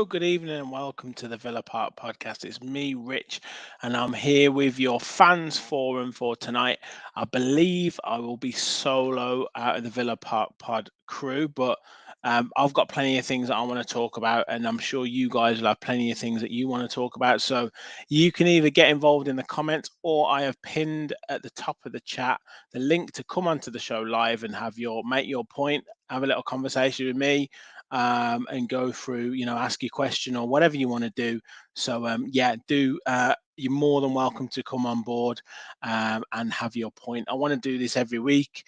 Hello, good evening, and welcome to the Villa Park podcast. It's me, Rich, and I'm here with your fans forum for tonight. I believe I will be solo out of the Villa Park pod crew, but I've got plenty of things that I want to talk about, and I'm sure you guys will have plenty of things that you want to talk about. So you can either get involved in the comments, or I have pinned at the top of the chat the link to come onto the show live and have your make your point, have a little conversation with me, and go through, ask your question or whatever you want to do. So yeah, do you're more than welcome to come on board and have your point. I want to do this every week,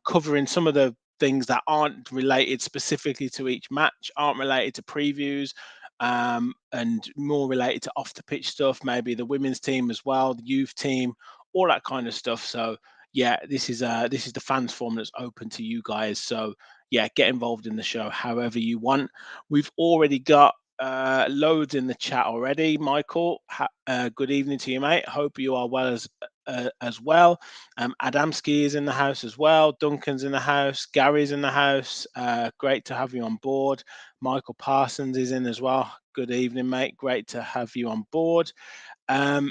covering some of the things that aren't related specifically to each match, aren't related to previews, and more related to off the pitch stuff, maybe the women's team as well, the youth team, all that kind of stuff. So yeah, this is the fans forum that's open to you guys. So yeah, get involved in the show however you want. We've already got loads in the chat already. Michael, good evening to you, mate. Hope you are well as well. Adamski is in the house as well. Duncan's in the house. Gary's in the house. Great to have you on board. Michael Parsons is in as well. Good evening, mate. Great to have you on board. Um,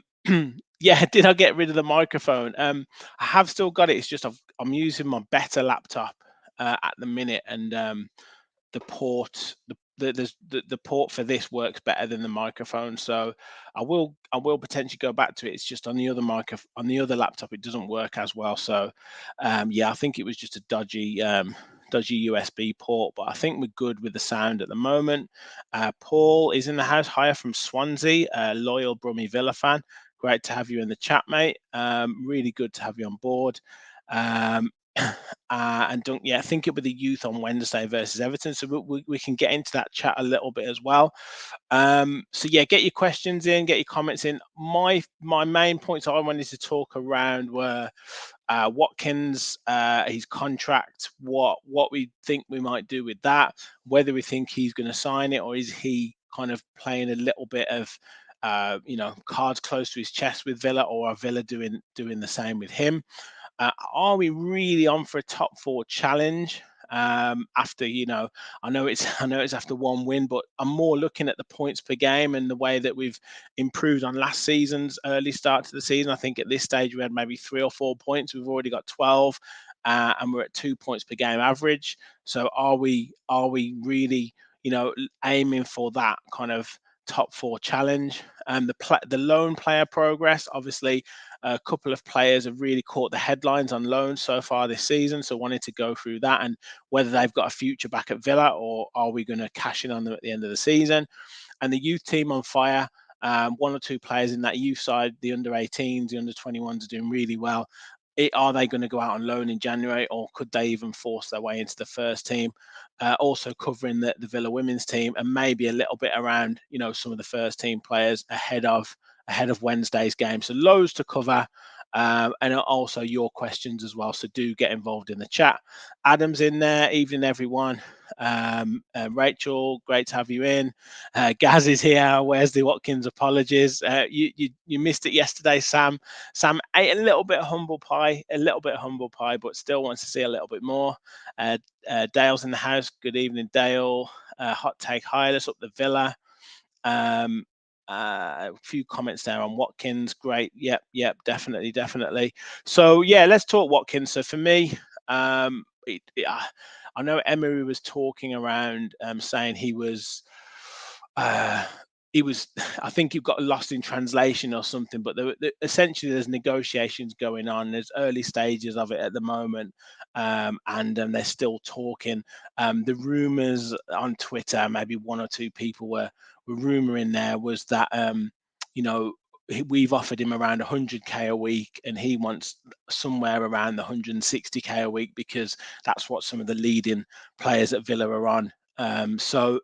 yeah, did I get rid of the microphone? I have still got it. It's just I'm using my better laptop at the minute, and the port the port for this works better than the microphone. So I will potentially go back to it. It's just on the other on the other laptop it doesn't work as well. So yeah, I think it was just a dodgy USB port, but I think we're good with the sound at the moment. Paul is in the house, hire from Swansea, loyal Brummy Villa fan. Great to have you in the chat, mate. Really good to have you on board. Um, and don't yeah, think it with the youth on Wednesday versus Everton, so we can get into that chat a little bit as well. So yeah, get your questions in, get your comments in. My main points I wanted to talk around were Watkins, his contract, what we think we might do with that, whether we think he's going to sign it, or is he kind of playing a little bit of cards close to his chest with Villa, or are Villa doing the same with him? Are we really on for a top four challenge? After I know it's after one win, but I'm more looking at the points per game and the way that we've improved on last season's early start to the season. I think at this stage we had maybe 3 or 4 points. We've already got 12, and we're at 2 points per game average. So are we really aiming for that kind of top four challenge? The loan player progress, obviously, a couple of players have really caught the headlines on loan so far this season. So wanted to go through that and whether they've got a future back at Villa, or are we going to cash in on them at the end of the season? And the youth team on fire. One or two players in that youth side, the under 18s, the under 21s, are doing really well. Are they going to go out on loan in January, or could they even force their way into the first team? Also covering the Villa women's team, and maybe a little bit around some of the first team players ahead of Wednesday's game. So loads to cover, and also your questions as well. So do get involved in the chat. Adam's in there. Evening, everyone. Rachel, great to have you in. Gaz is here. Where's the Watkins apologies? You missed it yesterday, Sam. Sam ate a little bit of humble pie, but still wants to see a little bit more. Dale's in the house. Good evening, Dale. Hot take high. Let's up the Villa. A few comments there on Watkins. Great. Yep. Definitely. So yeah, let's talk Watkins. So for me, I know Emery was talking around, saying he was. He was, I think, he got lost in translation or something. But essentially, there's negotiations going on. There's early stages of it at the moment, and they're still talking. The rumours on Twitter, maybe one or two people were rumoring there, was that we've offered him around 100k a week, and he wants somewhere around the 160k a week, because that's what some of the leading players at Villa are on. So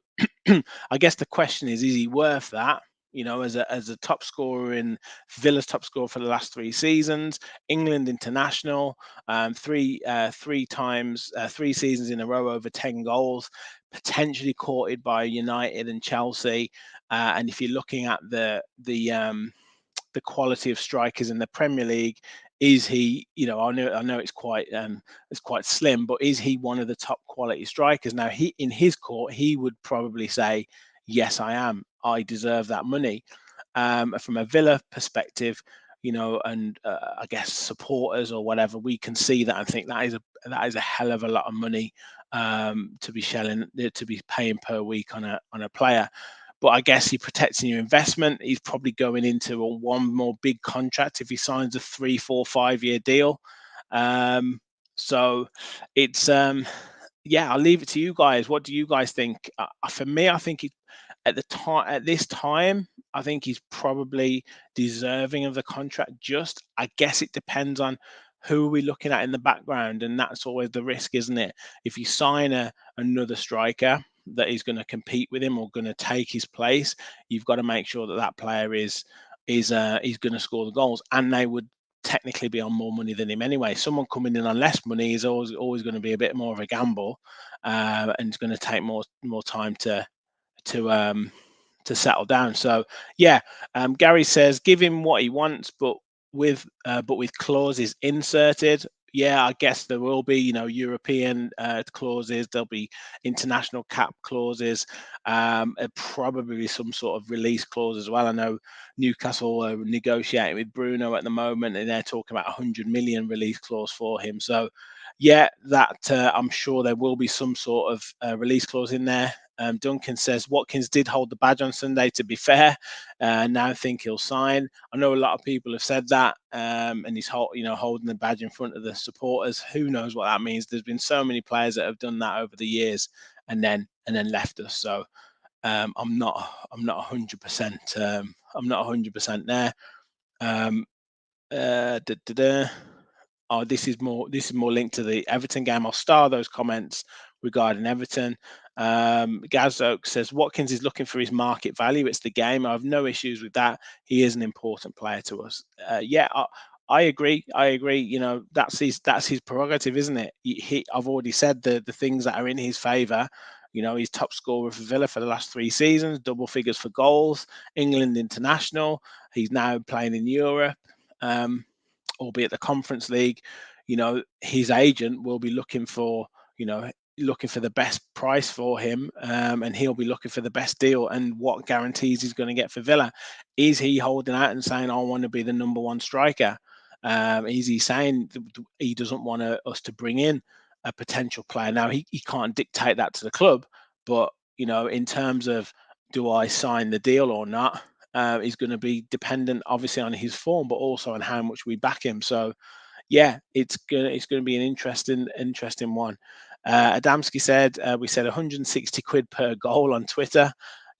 I guess the question is he worth that? As a top scorer in Villa's top scorer for the last 3 seasons, England international, three times, 3 seasons in a row over 10 goals, potentially courted by United and Chelsea. And if you're looking at the quality of strikers in the Premier League, is he? I know it's quite slim, but is he one of the top quality strikers? Now, in his court, he would probably say yes, I am. I deserve that money. From a Villa perspective, and I guess supporters or whatever, we can see that and think that is a hell of a lot of money to be shelling to be paying per week on a player. But I guess he protecting your investment. He's probably going into one more big contract if he signs a 3, 4, 5 year deal. So it's yeah, I'll leave it to you guys. What do you guys think? For me, I think at this time, I think he's probably deserving of the contract. Just, I guess it depends on who are we looking at in the background, and that's always the risk, isn't it? If you sign another striker that is going to compete with him or going to take his place, you've got to make sure that that player is going to score the goals, and they would technically be on more money than him anyway. Someone coming in on less money is always going to be a bit more of a gamble, and it's going to take more time to um to settle down. So yeah, Gary says give him what he wants, but with clauses inserted. Yeah, I guess there will be, European clauses. There'll be international cap clauses. Probably some sort of release clause as well. I know Newcastle are negotiating with Bruno at the moment, and they're talking about 100 million release clause for him. So, yeah, that I'm sure there will be some sort of release clause in there. Duncan says Watkins did hold the badge on Sunday. To be fair, now I think he'll sign. I know a lot of people have said that, and he's holding the badge in front of the supporters. Who knows what that means? There's been so many players that have done that over the years, and then left us. So I'm not 100%. I'm not 100% there. Um, da, da, da. Oh, this is more linked to the Everton game. I'll star those comments regarding Everton. Gaz Oak says Watkins is looking for his market value. It's the game. I have no issues with that. He is an important player to us. Yeah, I agree. I agree. That's his prerogative, isn't it? I've already said the things that are in his favour. He's top scorer for Villa for the last 3 seasons, double figures for goals, England international. He's now playing in Europe. Albeit the Conference League, his agent will be looking for the best price for him, and he'll be looking for the best deal and what guarantees he's going to get for Villa. Is he holding out and saying, "I want to be the number one striker"? Is he saying he doesn't want us to bring in a potential player? Now he can't dictate that to the club, but in terms of do I sign the deal or not? Is going to be dependent, obviously, on his form, but also on how much we back him. So, yeah, it's gonna be an interesting one. Adamski said we said 160 quid per goal on Twitter.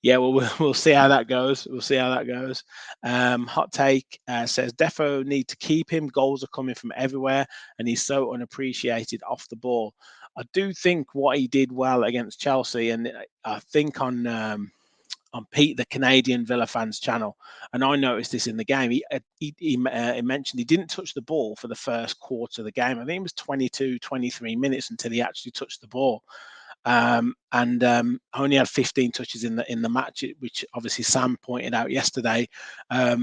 Yeah, well, we'll see how that goes. We'll see how that goes. Hot take says Defo need to keep him. Goals are coming from everywhere, and he's so unappreciated off the ball. I do think what he did well against Chelsea, and I think on Pete, the Canadian Villa fans channel, and I noticed this in the game. He mentioned he didn't touch the ball for the first quarter of the game. I think it was 22, 23 minutes until he actually touched the ball, and only had 15 touches in the match, which obviously Sam pointed out yesterday.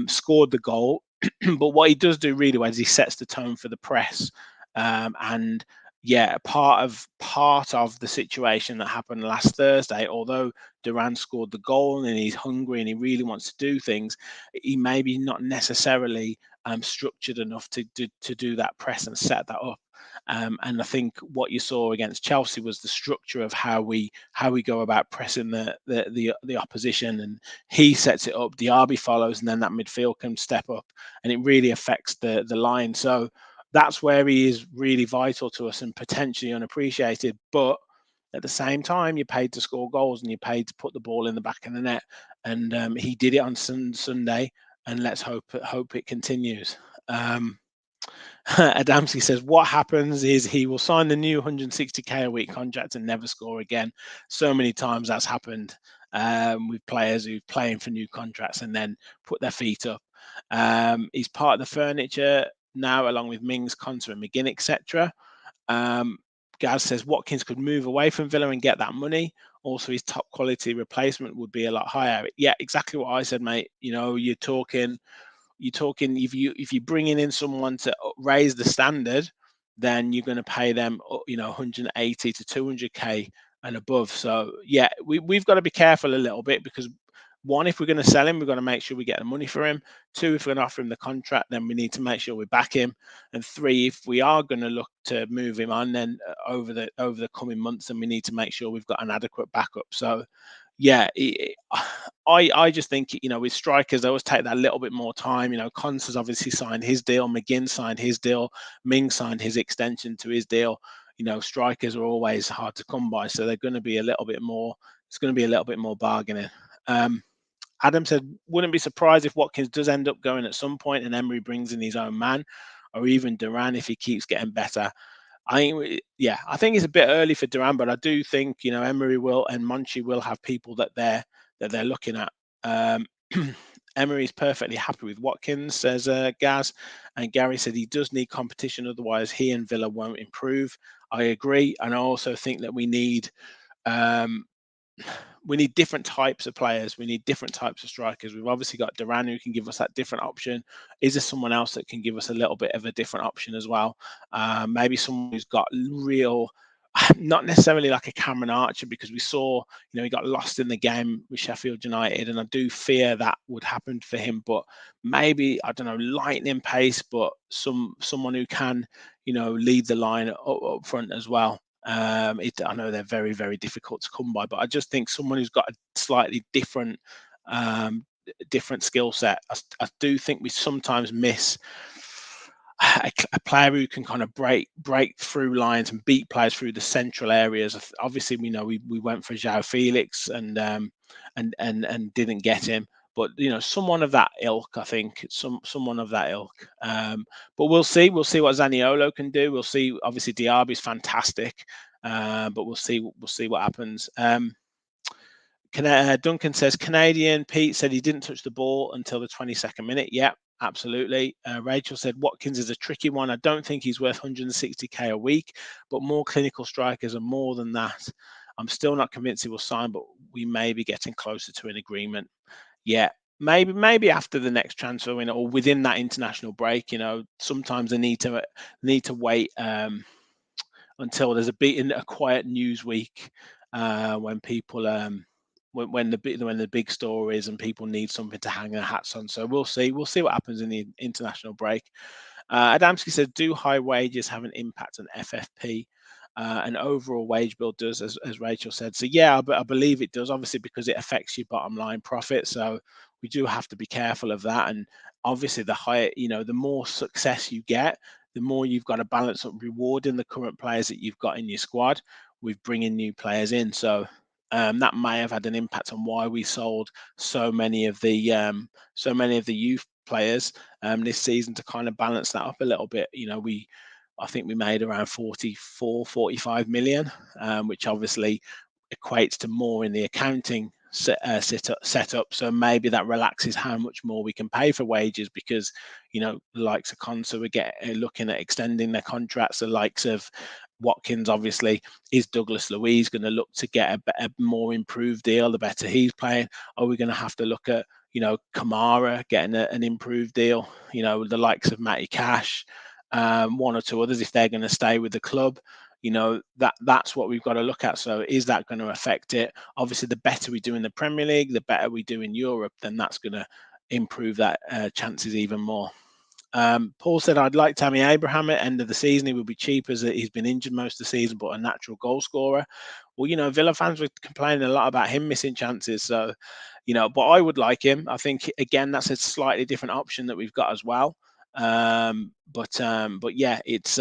Scored the goal, but what he does do really well is he sets the tone for the press, and yeah, part of the situation that happened last Thursday, although Duran scored the goal and he's hungry and he really wants to do things, he maybe not necessarily structured enough to do that press and set that up. And I think what you saw against Chelsea was the structure of how we go about pressing the opposition, and he sets it up. Diaby follows, and then that midfield can step up, and it really affects the line. So that's where he is really vital to us and potentially unappreciated. But at the same time, you're paid to score goals and you're paid to put the ball in the back of the net. And he did it on Sunday, and let's hope it continues. Adamski says what happens is he will sign the new 160k a week contract and never score again. So many times that's happened with players who are playing for new contracts and then put their feet up. He's part of the furniture now, along with Mings, Conter, and McGinn, etc. Gaz says Watkins could move away from Villa and get that money. Also, his top quality replacement would be a lot higher. Yeah, exactly what I said, mate. You're talking if you're bringing in someone to raise the standard, then you're going to pay them 180 to 200k and above. So yeah, we've got to be careful a little bit because one, if we're going to sell him, we've got to make sure we get the money for him. Two, if we're going to offer him the contract, then we need to make sure we back him. And three, if we are going to look to move him on, then over the coming months, then we need to make sure we've got an adequate backup. So yeah, I just think, with strikers, they always take that little bit more time. Cons has obviously signed his deal, McGinn signed his deal, Ming signed his extension to his deal. Strikers are always hard to come by, so they're going to be a little bit more. It's going to be a little bit more bargaining. Adam said, wouldn't be surprised if Watkins does end up going at some point and Emery brings in his own man, or even Duran if he keeps getting better. I think it's a bit early for Duran, but I do think Emery will and Monchi will have people that they're looking at. Emery's perfectly happy with Watkins, says Gaz, and Gary said he does need competition, otherwise he and Villa won't improve. I agree, and I also think that um, we need different types of players. We need different types of strikers. We've obviously got Duran who can give us that different option. Is there someone else that can give us a little bit of a different option as well? Maybe someone who's got real, not necessarily like a Cameron Archer, because we saw, he got lost in the game with Sheffield United, and I do fear that would happen for him. But maybe, I don't know, lightning pace, but someone who can, lead the line up front as well. I know they're very, very difficult to come by, but I just think someone who's got a slightly different skill set. I do think we sometimes miss a player who can kind of break through lines and beat players through the central areas. Obviously, we know we went for João Felix and didn't get him. But someone of that ilk, I think, someone of that ilk. But we'll see. We'll see what Zaniolo can do. We'll see. Obviously, Diaby's fantastic, but we'll see. We'll see what happens. Duncan says Canadian Pete said he didn't touch the ball until the 22nd minute. Yeah, absolutely. Rachel said Watkins is a tricky one. I don't think he's worth 160k a week, but more clinical strikers are more than that. I'm still not convinced he will sign, but we may be getting closer to an agreement. Yeah, maybe after the next transfer window or within that international break. Sometimes they need to wait until there's a quiet news week when people when the big stories and people need something to hang their hats on. So we'll see what happens in the international break. Adamski said, do high wages have an impact on FFP? And overall wage bill does, as Rachel said. So yeah, I believe it does, obviously, because it affects your bottom line profit. So we do have to be careful of that. And obviously, the higher, the more success you get, the more you've got to balance up rewarding the current players that you've got in your squad with bringing new players in. So that may have had an impact on why we sold so many of the youth players this season, to kind of balance that up a little bit. I think we made around 45 million, which obviously equates to more in the accounting setup. So maybe that relaxes how much more we can pay for wages, because the likes of Consa we're looking at extending their contracts. The likes of Watkins, obviously, is Douglas Luiz going to look to get a more improved deal the better he's playing? Are we going to have to look at Kamara getting an improved deal? The likes of Matty Cash, one or two others, if they're going to stay with the club. That's what we've got to look at. So is that going to affect it? Obviously, the better we do in the Premier League, the better we do in Europe, then that's going to improve that chances even more. Paul said, I'd like Tammy Abraham at end of the season. He will be cheap as he's been injured most of the season, but a natural goal scorer. Well, Villa fans were complaining a lot about him missing chances. So, but I would like him. I think, again, that's a slightly different option that we've got as well. But yeah, it's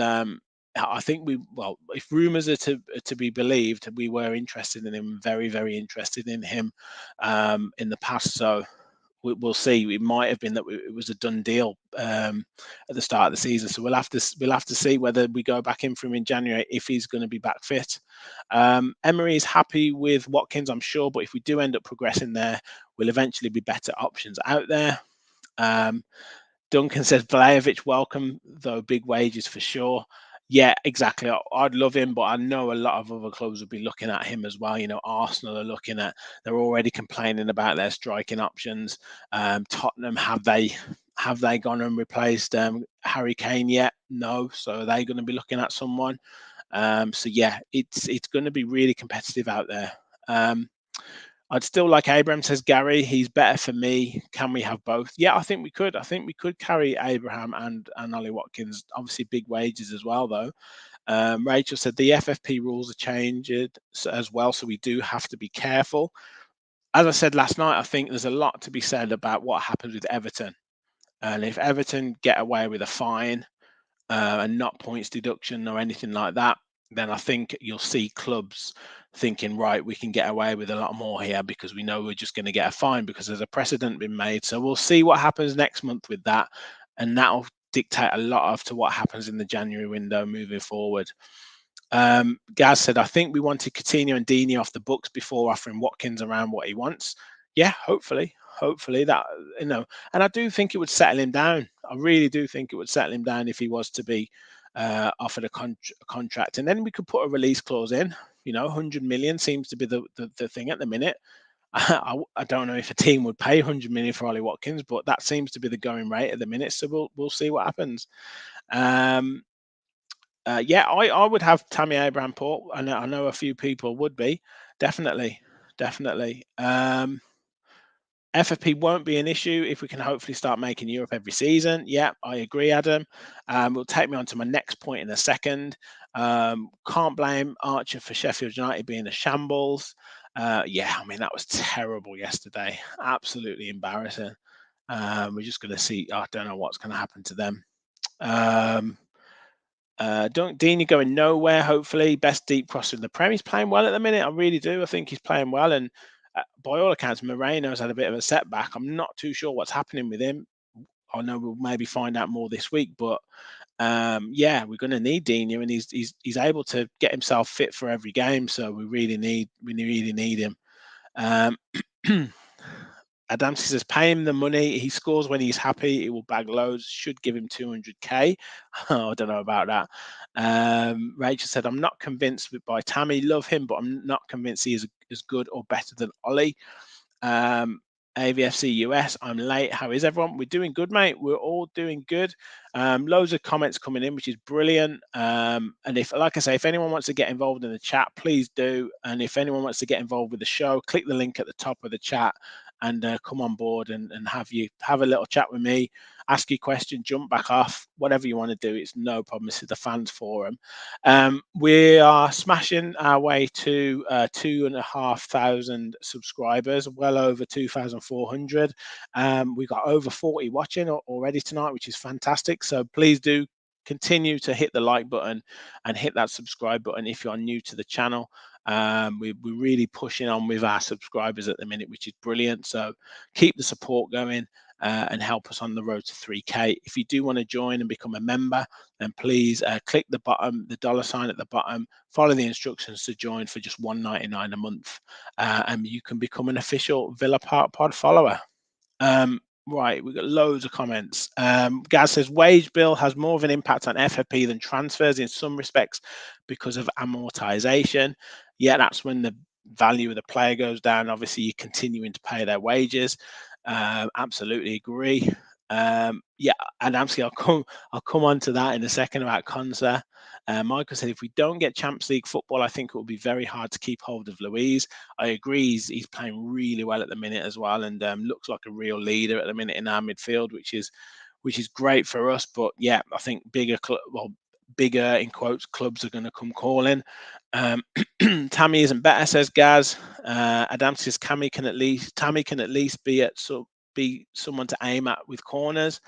I think if rumours are to be believed, we were interested in him, very, very interested in him in the past. So we'll see. It might have been that it was a done deal at the start of the season. So we'll have to see whether we go back in for him in January, if he's going to be back fit. Emery is happy with Watkins, I'm sure, but if we do end up progressing there, we'll eventually be better options out there. Duncan says Vlahovic welcome, though big wages for sure. Yeah, exactly. I'd love him, but I know a lot of other clubs will be looking at him as well. Arsenal are looking at. They're already complaining about their striking options. Tottenham, have they gone and replaced Harry Kane yet? No. So are they going to be looking at someone? So yeah, it's going to be really competitive out there. I'd still like Abraham, says Gary. He's better for me. Can we have both? Yeah, I think we could. I think we could carry Abraham and Ollie Watkins. Obviously, big wages as well, though. Rachel said the FFP rules are changed as well, so we do have to be careful. As I said last night, I think there's a lot to be said about what happens with Everton. And if Everton get away with a fine and not points deduction or anything like that, then I think you'll see clubs thinking, right, we can get away with a lot more here because we know we're just going to get a fine because there's a precedent been made. So we'll see what happens next month with that. And that'll dictate a lot of to what happens in the January window moving forward. Gaz said, I think we wanted Coutinho and Dini off the books before offering Watkins around what he wants. Yeah, hopefully that, and I do think it would settle him down. I really do think it would settle him down if he was to be offered a contract, and then we could put a release clause in. 100 million seems to be the thing at the minute. I don't know if a team would pay 100 million for Ollie Watkins, but that seems to be the going rate at the minute. So we'll see what happens. Yeah, I would have Tammy Abraham Port. I know a few people would be. Definitely. FFP won't be an issue if we can hopefully start making Europe every season. Yeah, I agree, Adam. Will take me on to my next point in a second. Can't blame Archer for Sheffield United being a shambles. Yeah, I mean, that was terrible yesterday. Absolutely embarrassing. We're just going to see. I don't know what's going to happen to them. Dini going nowhere, hopefully. Best deep crosser in the Prem. He's playing well at the minute. I really do. I think he's playing well. And by all accounts, Moreno's had a bit of a setback. I'm not too sure what's happening with him. I know we'll maybe find out more this week, but yeah, we're going to need Dini, and he's able to get himself fit for every game. So we really need him. Adamski says, pay him the money. He scores when he's happy. He will bag loads. Should give him 200k. Oh, I don't know about that. Rachel said, I'm not convinced by Tammy. Love him, but I'm not convinced he is as good or better than Ollie. AVFC US, I'm late. How is everyone? We're doing good, mate. We're all doing good. Loads of comments coming in, which is brilliant. And if, like I say, if anyone wants to get involved in the chat, please do. And if anyone wants to get involved with the show, click the link at the top of the chat and come on board and have a little chat with me, ask your question, jump back off, whatever you want to do. It's no problem. This is the fans forum. We are smashing our way to 2,500 subscribers, well over 2,400. We've got over 40 watching already tonight, which is fantastic. So please do continue to hit the like button and hit that subscribe button if you're new to the channel. We're really pushing on with our subscribers at the minute, which is brilliant. So keep the support going and help us on the road to 3K. If you do want to join and become a member, then please click the bottom, the dollar sign at the bottom, follow the instructions to join for just $1.99 a month, and you can become an official Villa Park Pod follower. Right, we've got loads of comments. Gaz says wage bill has more of an impact on FFP than transfers in some respects because of amortization. Yeah, that's when the value of the player goes down. Obviously, you're continuing to pay their wages. Absolutely agree. Yeah, and actually, I'll come on to that in a second about Konsa. Michael said, if we don't get Champions League football, I think it will be very hard to keep hold of Louise. I agree. He's playing really well at the minute as well, and looks like a real leader at the minute in our midfield, which is great for us. But yeah, I think bigger in quotes clubs are going to come calling. Tammy isn't better, says Gaz. Adam says Tammy can at least be someone to aim at with corners.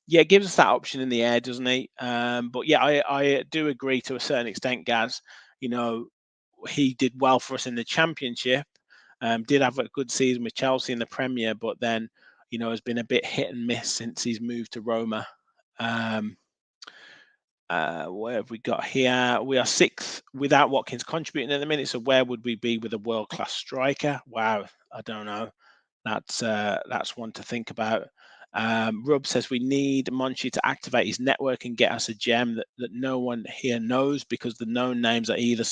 Yeah, it gives us that option in the air, doesn't he? But yeah, I do agree to a certain extent, Gaz. He did well for us in the Championship. Did have a good season with Chelsea in the Premier, but then has been a bit hit and miss since he's moved to Roma. Where have we got here? We are sixth without Watkins contributing at the minute. So where would we be with a world-class striker? Wow, I don't know. That's one to think about. Rub says we need Monchi to activate his network and get us a gem that no one here knows, because the known names are either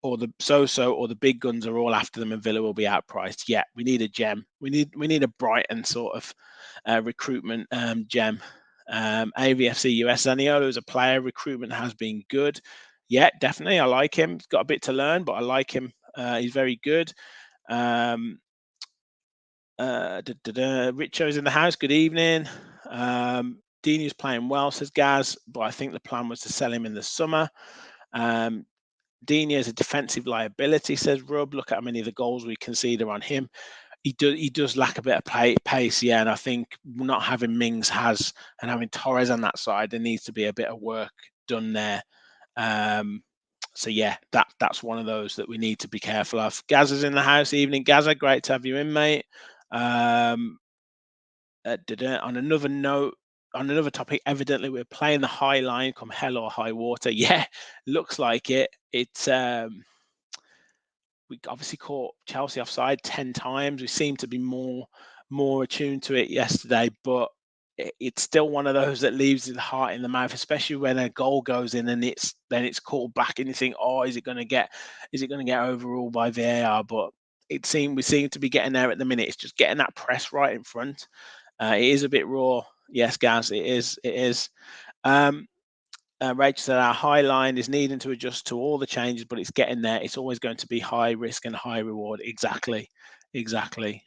or the big guns are all after them, and Villa will be outpriced. Yeah, we need a gem. We need a Brighton sort of recruitment gem. AVFC US Zaniolo as a player recruitment has been good. Yeah, definitely. I like him. He's got a bit to learn, but I like him. He's very good. Um, Richo's in the house. Good evening. Dini's playing well, says Gaz, but I think the plan was to sell him in the summer. Um, Dini is a defensive liability, says Rub. Look at how many of the goals we conceded on him. He does lack a bit of pace, yeah, and I think not having Mings has and having Torres on that side, there needs to be a bit of work done there. Um, so yeah, that's one of those that we need to be careful of. Gaza's in the house. Evening, Gaza. Great to have you in, mate. Um, on another note, on another topic, evidently we're playing the high line come hell or high water. Yeah, looks like it. It's we obviously caught Chelsea offside 10 times. We seem to be more attuned to it yesterday, but it's still one of those that leaves the heart in the mouth, especially when a goal goes in and it's called back and you think, oh, is it going to get overruled by VAR? But we seem to be getting there at the minute. It's just getting that press right in front. It is a bit raw. Yes, Gaz, it is. It is. Um, Rachel said our high line is needing to adjust to all the changes, but it's getting there. It's always going to be high risk and high reward. Exactly, exactly.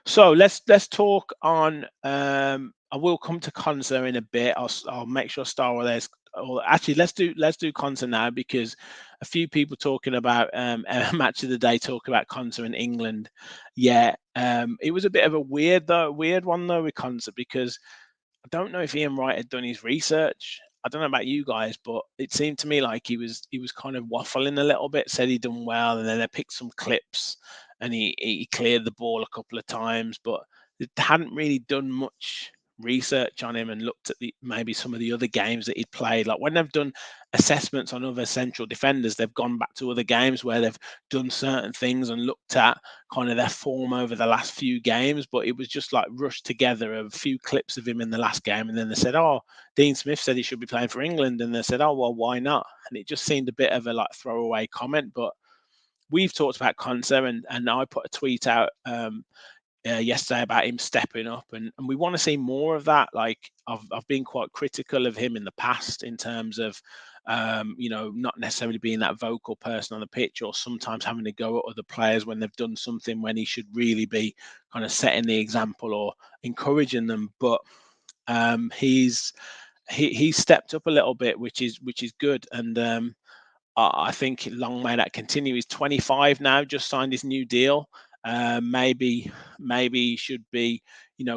So let's talk on. I will come to Konza in a bit. I'll make sure Star Wars. Or actually, let's do Konza now because a few people talking about a match of the day talk about Konza in England. Yeah, it was a bit of a weird one though with Konza because I don't know if Ian Wright had done his research. I don't know about you guys, but it seemed to me like he was kind of waffling a little bit. Said he'd done well, and then they picked some clips, and he cleared the ball a couple of times, but they hadn't really done much research on him and looked at maybe some of the other games that he'd played. Like when they've done assessments on other central defenders, they've gone back to other games where they've done certain things and looked at kind of their form over the last few games, but it was just like rushed together a few clips of him in the last game, and then they said, "Oh, Dean Smith said he should be playing for England," and they said, "Oh, well, why not?" And it just seemed a bit of a like throwaway comment, but we've talked about Conser, and I put a tweet out yesterday about him stepping up, and we want to see more of that. Like I've been quite critical of him in the past in terms of not necessarily being that vocal person on the pitch, or sometimes having to go at other players when they've done something when he should really be kind of setting the example or encouraging them. But he's stepped up a little bit, which is good, and I think long may that continue. He's 25 now, just signed his new deal. Maybe he should be,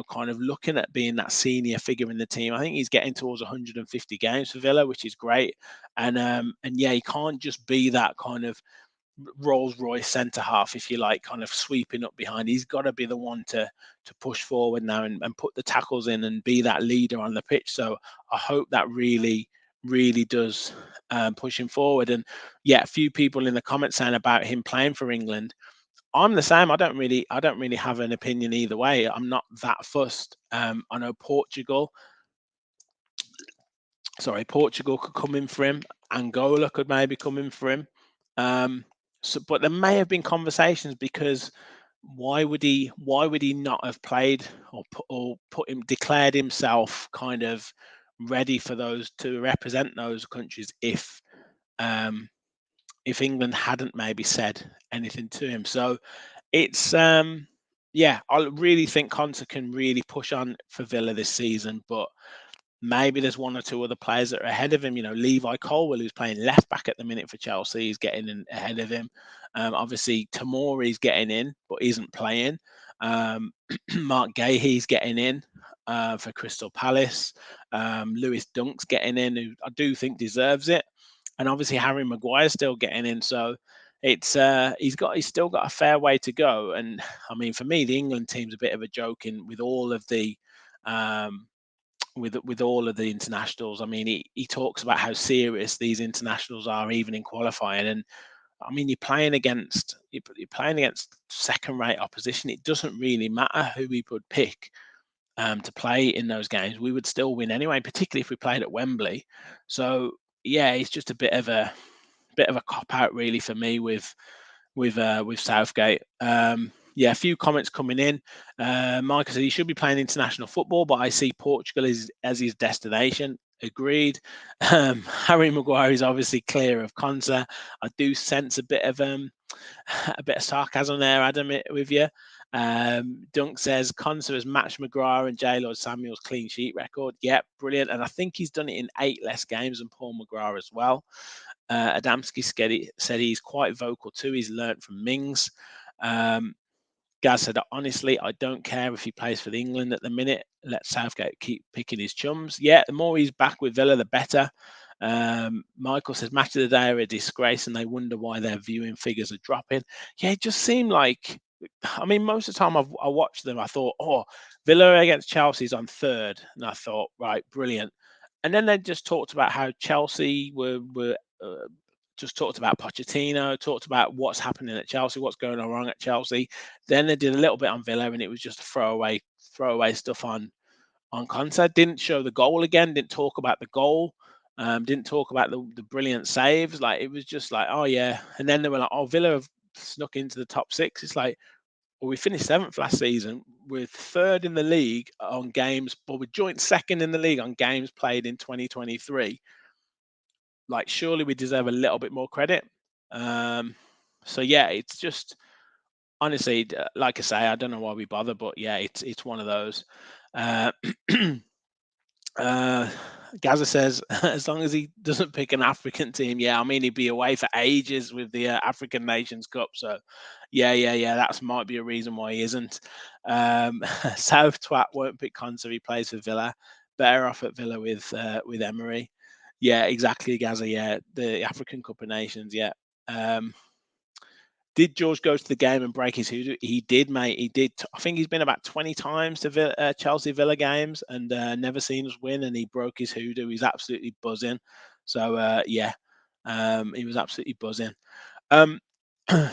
kind of looking at being that senior figure in the team. I think he's getting towards 150 games for Villa, which is great. And yeah, he can't just be that kind of Rolls Royce centre half, if you like, kind of sweeping up behind. He's got to be the one to push forward now and put the tackles in and be that leader on the pitch. So I hope that really does push him forward. And yeah, a few people in the comments saying about him playing for England. I'm the same. I don't really have an opinion either way. I'm not that fussed. I know Portugal could come in for him. Angola could maybe come in for him. But there may have been conversations because why would he not have played or declared himself kind of ready for those to represent those countries um, if England hadn't maybe said anything to him. So it's yeah, I really think Conte can really push on for Villa this season, but maybe there's one or two other players that are ahead of him. Levi Colwill, who's playing left back at the minute for Chelsea, is getting in ahead of him. Obviously, Tamori's getting in, but isn't playing. Um, Mark Gahey's getting in for Crystal Palace. Lewis Dunk's getting in, who I do think deserves it. And obviously, Harry Maguire's still getting in. So it's he's still got a fair way to go. And I mean, for me, the England team's a bit of a joke in with all of the um, with all of the internationals. I mean, he talks about how serious these internationals are, even in qualifying. And I mean, you're playing against second-rate opposition. It doesn't really matter who we would pick to play in those games. We would still win anyway, particularly if we played at Wembley. So yeah, it's just a bit of a cop out really for me with Southgate. Yeah, a few comments coming in. Michael said he should be playing international football, but I see Portugal as his destination. agreed. Harry Maguire is obviously clear of Konsa. I do sense a bit of a bit of sarcasm there, Adam, with you. Dunk says Konsa has matched Maguire and J. Lord Samuel's clean sheet record. Yep, brilliant. And I think he's done it in 8 less games than Paul Maguire as well. Adamski said he's quite vocal too. He's learnt from Mings. Gaz said, honestly, I don't care if he plays for England at the minute. Let Southgate keep picking his chums. Yeah, the more he's back with Villa, the better. Michael says, match of the day are a disgrace and they wonder why their viewing figures are dropping. Yeah, it just seemed like, I mean, most of the time I watched them, I thought, oh, Villa against Chelsea's on third. And I thought, right, brilliant. And then they just talked about how Chelsea were just talked about Pochettino, talked about what's happening at Chelsea, what's going on wrong at Chelsea. Then they did a little bit on Villa, and it was just throwaway stuff on Conte. Didn't show the goal again. Didn't talk about the goal. Didn't talk about the brilliant saves. Like it was just like, oh yeah. And then they were like, oh, Villa have snuck into the top 6. It's like, well, we finished 7th last season. We're 3rd in the league on games, but we're joint 2nd in the league on games played in 2023. Like, surely we deserve a little bit more credit. So yeah, it's just honestly, like I say, I don't know why we bother, but yeah, it's one of those. Uh, Gaza says, as long as he doesn't pick an African team, yeah, I mean he'd be away for ages with the African Nations Cup. So, yeah, that might be a reason why he isn't. South Twat won't pick Conser. He plays for Villa. Better off at Villa with Emery. Yeah, exactly, Gaza. Yeah, the African Cup of Nations. Yeah. Did George go to the game and break his hoodoo? He did, mate. He did. I think he's been about 20 times to Chelsea Villa games and never seen us win. And he broke his hoodoo. He's absolutely buzzing. So yeah, he was absolutely buzzing. Um,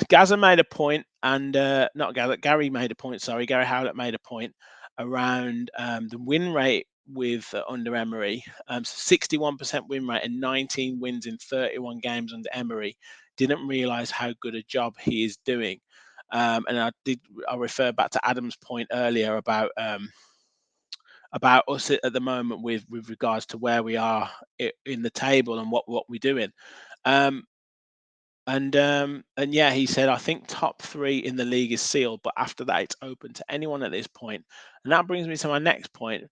Gaza made a point, and not Gaza. Gary made a point. Sorry, Gary Howlett made a point around the win rate with under Emery. 61% win rate and 19 wins in 31 games under Emery. Didn't realise how good a job he is doing. And I refer back to Adam's point earlier about us at the moment with regards to where we are in the table and what we're doing. And yeah, he said, I think top 3 in the league is sealed, but after that, it's open to anyone at this point. And that brings me to my next point.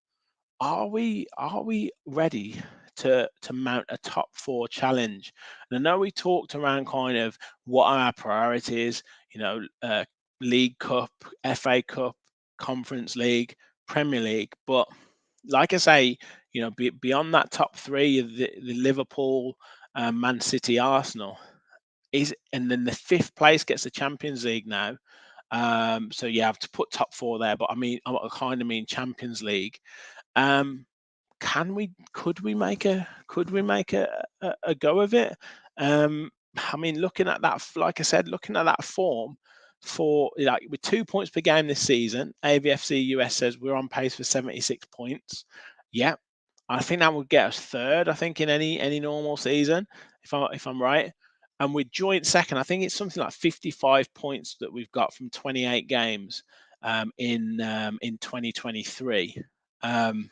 Are we ready to mount a top 4 challenge? And I know we talked around kind of what are our priorities, League Cup, FA Cup, Conference League, Premier League, but like I say, beyond that top 3, the Liverpool, Man City, Arsenal and then the 5th place gets the Champions League now. So yeah, I have to put top 4 there, but I mean, I kind of mean Champions League. Could we make a go of it? I mean, looking at that, like I said, looking at that form for like with 2 points per game this season, AVFC US says we're on pace for 76 points. Yeah, I think that would get us 3rd. I think in any normal season, if I'm right. And we're joint 2nd. I think it's something like 55 points that we've got from 28 games in 2023. And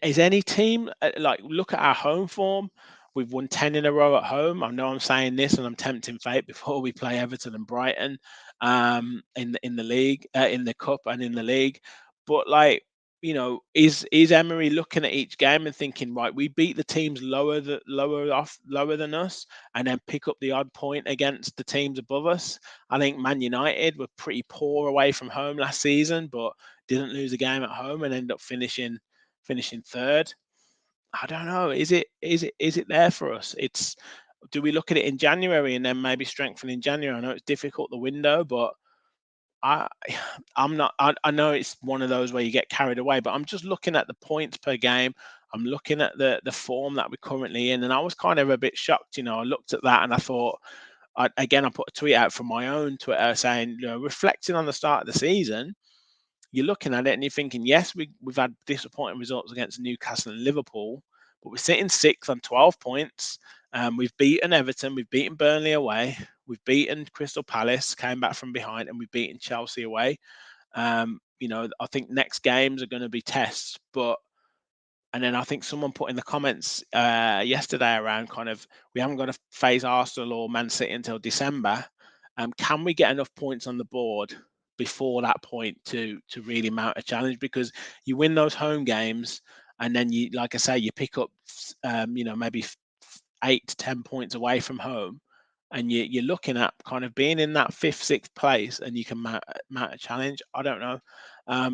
is any team like look at our home form? We've won 10 in a row at home. I know I'm saying this, and I'm tempting fate before we play Everton and Brighton in the league, in the cup, and in the league. But like is Emery looking at each game and thinking, right, we beat the teams lower than us, and then pick up the odd point against the teams above us? I think Man United were pretty poor away from home last season, but didn't lose a game at home and end up finishing 3rd. I don't know. Is it there for us? Do we look at it in January and then maybe strengthen in January? I know it's difficult the window, but I I'm not. I know it's one of those where you get carried away, but I'm just looking at the points per game. I'm looking at the form that we're currently in, and I was kind of a bit shocked. I looked at that and I thought, I put a tweet out from my own Twitter saying, reflecting on the start of the season, you're looking at it and you're thinking, yes, we've had disappointing results against Newcastle and Liverpool, but we're sitting 6th on 12 points. We've beaten Everton, we've beaten Burnley away, we've beaten Crystal Palace, came back from behind, and we've beaten Chelsea away. I think next games are going to be tests, but And then I think someone put in the comments yesterday around kind of we haven't got to face Arsenal or Man City until December. Can we get enough points on the board before that point to really mount a challenge? Because you win those home games, and then you, like I say, you pick up, maybe 8 to 10 points away from home, and you're looking at kind of being in that fifth, sixth place, and you can mount a challenge. I don't know.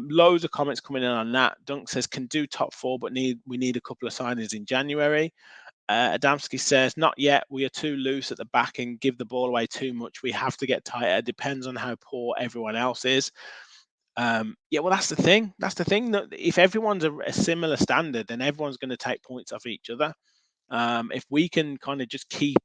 Loads of comments coming in on that. Dunk says can do top four, but we need a couple of signings in January. Adamski says not yet. We are too loose at the back and give the ball away too much. We have to get tighter. Depends on how poor everyone else is. Yeah, well, that's the thing. That's the thing. That if everyone's a similar standard, then everyone's going to take points off each other. If we can kind of just keep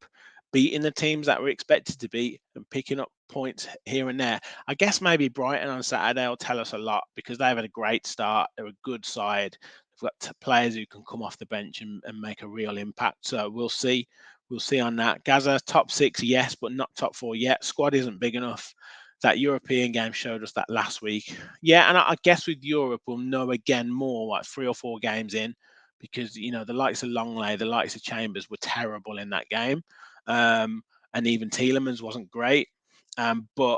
beating the teams that we're expected to beat and picking up points here and there, I guess maybe Brighton on Saturday will tell us a lot because they've had a great start. They're a good side. They've got players who can come off the bench and make a real impact. So we'll see. We'll see on that. Gaza, top six, yes, but not top four yet. Squad isn't big enough. That European game showed us that last week. Yeah, and I guess with Europe, we'll know again more like 3 or 4 games in because the likes of Longley, the likes of Chambers were terrible in that game, and even Tielemans wasn't great. But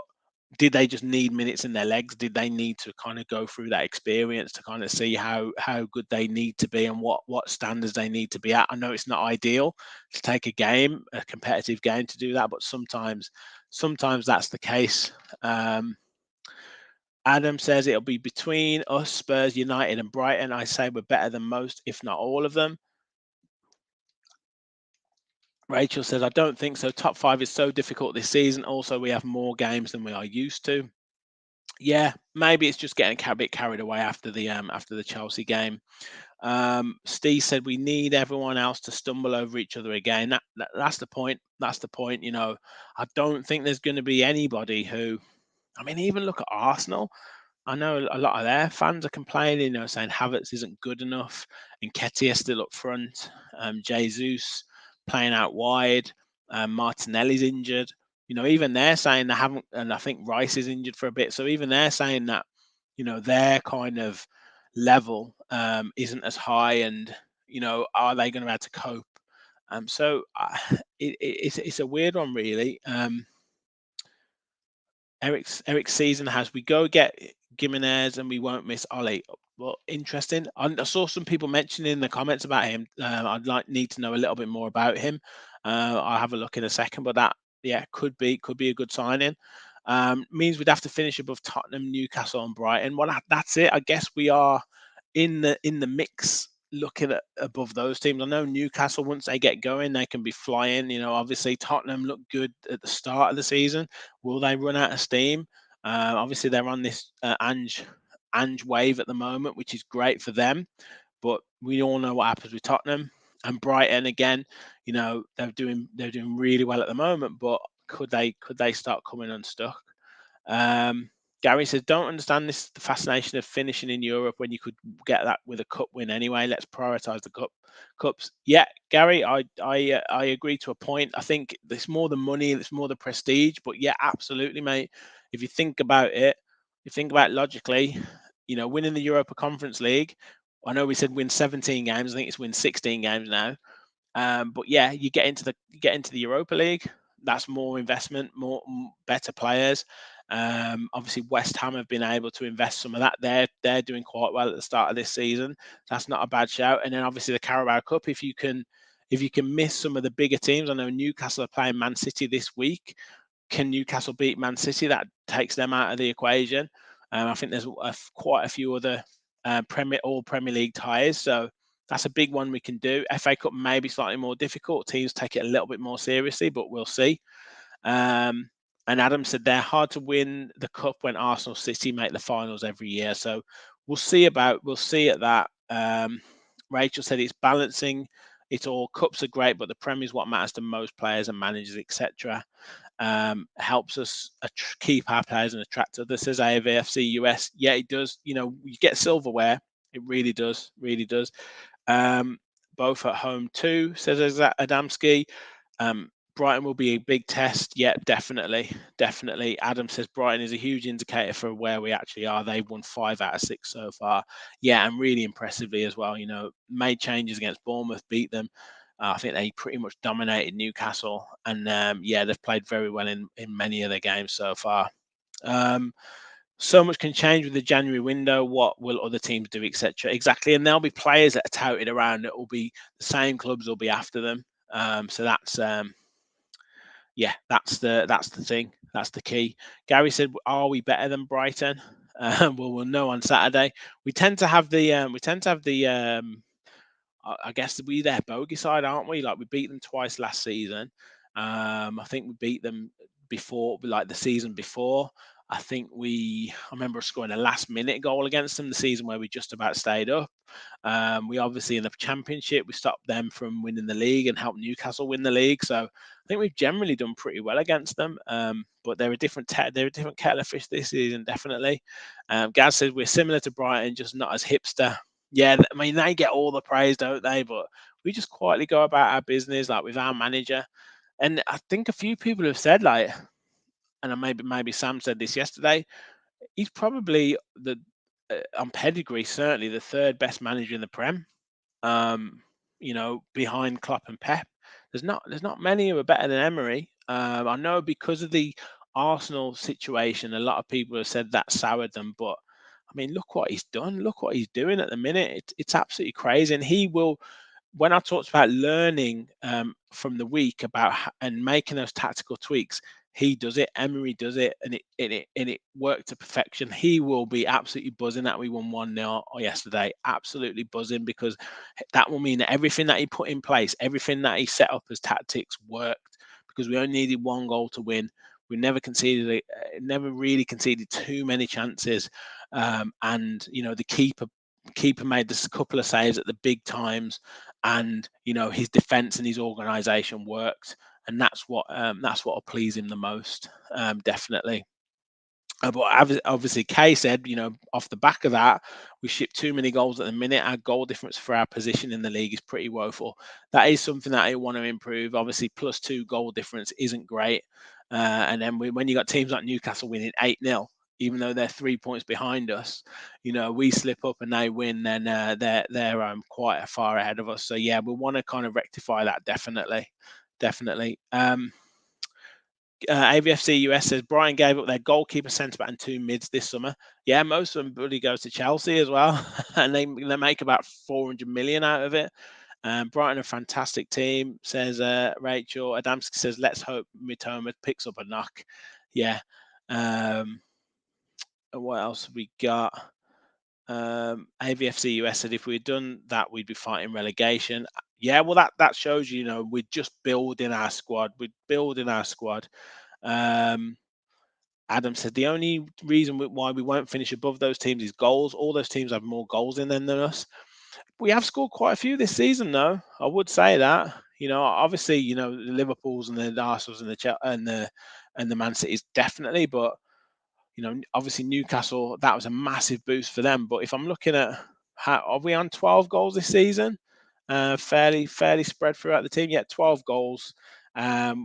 did they just need minutes in their legs? Did they need to kind of go through that experience to kind of see how good they need to be and what standards they need to be at? I know it's not ideal to take a competitive game, to do that, but sometimes that's the case. Adam says it'll be between us, Spurs, United, and Brighton. I say we're better than most, if not all of them. Rachel says, I don't think so. Top five is so difficult this season. Also, we have more games than we are used to. Yeah, maybe it's just getting a bit carried away after the Chelsea game. Steve said we need everyone else to stumble over each other again. That's the point. That's the point. I don't think there's going to be anybody who. I mean, even look at Arsenal. I know a lot of their fans are complaining, saying Havertz isn't good enough, and Nketiah still up front, Jesus playing out wide, Martinelli's injured. Even they're saying they haven't, and I think Rice is injured for a bit. So even they're saying that, their kind of level isn't as high, and are they going to be able to cope? It's a weird one, really. Eric's season has we go get Gimenez and we won't miss Ollie. Well, interesting. I saw some people mentioning in the comments about him. I'd need to know a little bit more about him. I'll have a look in a second, but that could be a good signing. Means we'd have to finish above Tottenham, Newcastle, and Brighton. Well, that's it. I guess we are in the mix looking at above those teams. I know Newcastle, once they get going, they can be flying. Obviously Tottenham looked good at the start of the season. Will they run out of steam? Obviously they're on this Ange wave at the moment, which is great for them. But we all know what happens with Tottenham and Brighton. Again, they're doing really well at the moment. But could they start coming unstuck? Gary says, don't understand the fascination of finishing in Europe when you could get that with a cup win anyway. Let's prioritise the cups. Yeah, Gary, I agree to a point. I think it's more the money, it's more the prestige. But yeah, absolutely, mate. If you think about it, logically, winning the Europa Conference League. I know we said win 17 games. I think it's win 16 games now. But yeah, you get into the Europa League. That's more investment, better players. Obviously, West Ham have been able to invest some of that. They're doing quite well at the start of this season. That's not a bad shout. And then obviously the Carabao Cup. If you can miss some of the bigger teams, I know Newcastle are playing Man City this week. Can Newcastle beat Man City? That takes them out of the equation. I think there's quite a few other Premier League ties. So that's a big one we can do. FA Cup maybe slightly more difficult. Teams take it a little bit more seriously, but we'll see. And Adam said they're hard to win the cup when Arsenal City make the finals every year. So we'll see at that. Rachel said it's balancing. It's all cups are great, but the Premier is what matters to most players and managers, etc. Helps us keep our players and attract others. Says AVFC US. Yeah, it does. You get silverware. It really does. Really does. Both at home too, says Adamski. Brighton will be a big test. Yeah, definitely, definitely. Adam says Brighton is a huge indicator for where we actually are. They've won 5 out of 6 so far. Yeah, and really impressively as well. Made changes against Bournemouth, beat them. I think they pretty much dominated Newcastle, and yeah, they've played very well in many of their games so far. So much can change with the January window. What will other teams do, etc. Exactly, and there'll be players that are touted around. It will be the same clubs will be after them. So that's yeah, that's the thing. That's the key. Gary said, "Are we better than Brighton?" Well, we'll know on Saturday. We tend to have the I guess we their bogey side, aren't we? Like we beat them twice last season. I think we beat them before, like the season before. I remember scoring a last minute goal against them the season where we just about stayed up. We obviously in the championship we stopped them from winning the league and helped Newcastle win the league. So I think we've generally done pretty well against them. But they're a different kettle of fish this season, definitely. Gaz says we're similar to Brighton, just not as hipster. Yeah, I mean they get all the praise, don't they? But we just quietly go about our business, like with our manager. And I think a few people have said, like, and maybe Sam said this yesterday. He's probably the on pedigree certainly the third best manager in the Prem. Behind Klopp and Pep. There's not many who are better than Emery. I know because of the Arsenal situation, a lot of people have said that soured them, but I mean, look what he's done. Look what he's doing at the minute. It's absolutely crazy, and he will. When I talked about learning from the week and making those tactical tweaks, he does it. Emery does it, and it worked to perfection. He will be absolutely buzzing that we won 1-0 yesterday. Absolutely buzzing because that will mean that everything that he put in place, everything that he set up as tactics worked because we only needed one goal to win. We never really conceded too many chances, and the keeper made this couple of saves at the big times, and his defense and his organization worked, and that's what will please him the most, definitely. But obviously, Kay said, off the back of that, we ship too many goals at the minute. Our goal difference for our position in the league is pretty woeful. That is something that I want to improve. Obviously, +2 goal difference isn't great. And then when you got teams like Newcastle winning 8-0, even though they're 3 points behind us, we slip up and they win, then they're quite far ahead of us. So yeah, we want to kind of rectify that definitely, definitely. AVFC US says Brighton gave up their goalkeeper, centre back, and 2 mids this summer. Yeah, most of them really goes to Chelsea as well, and they make about 400 million out of it. Brighton, a fantastic team, says Rachel. Adamski says, let's hope Mitoma picks up a knock. Yeah. What else have we got? AVFC US said if we'd done that, we'd be fighting relegation. Yeah, well, that shows we're just building our squad. We're building our squad. Adam said the only reason why we won't finish above those teams is goals. All those teams have more goals in them than us. We have scored quite a few this season, though. I would say that. Obviously, the Liverpool's and the Arsenal's and the Man City's definitely, but obviously Newcastle, that was a massive boost for them. But if I'm looking at are we on 12 goals this season? Fairly spread throughout the team. Yeah, 12 goals.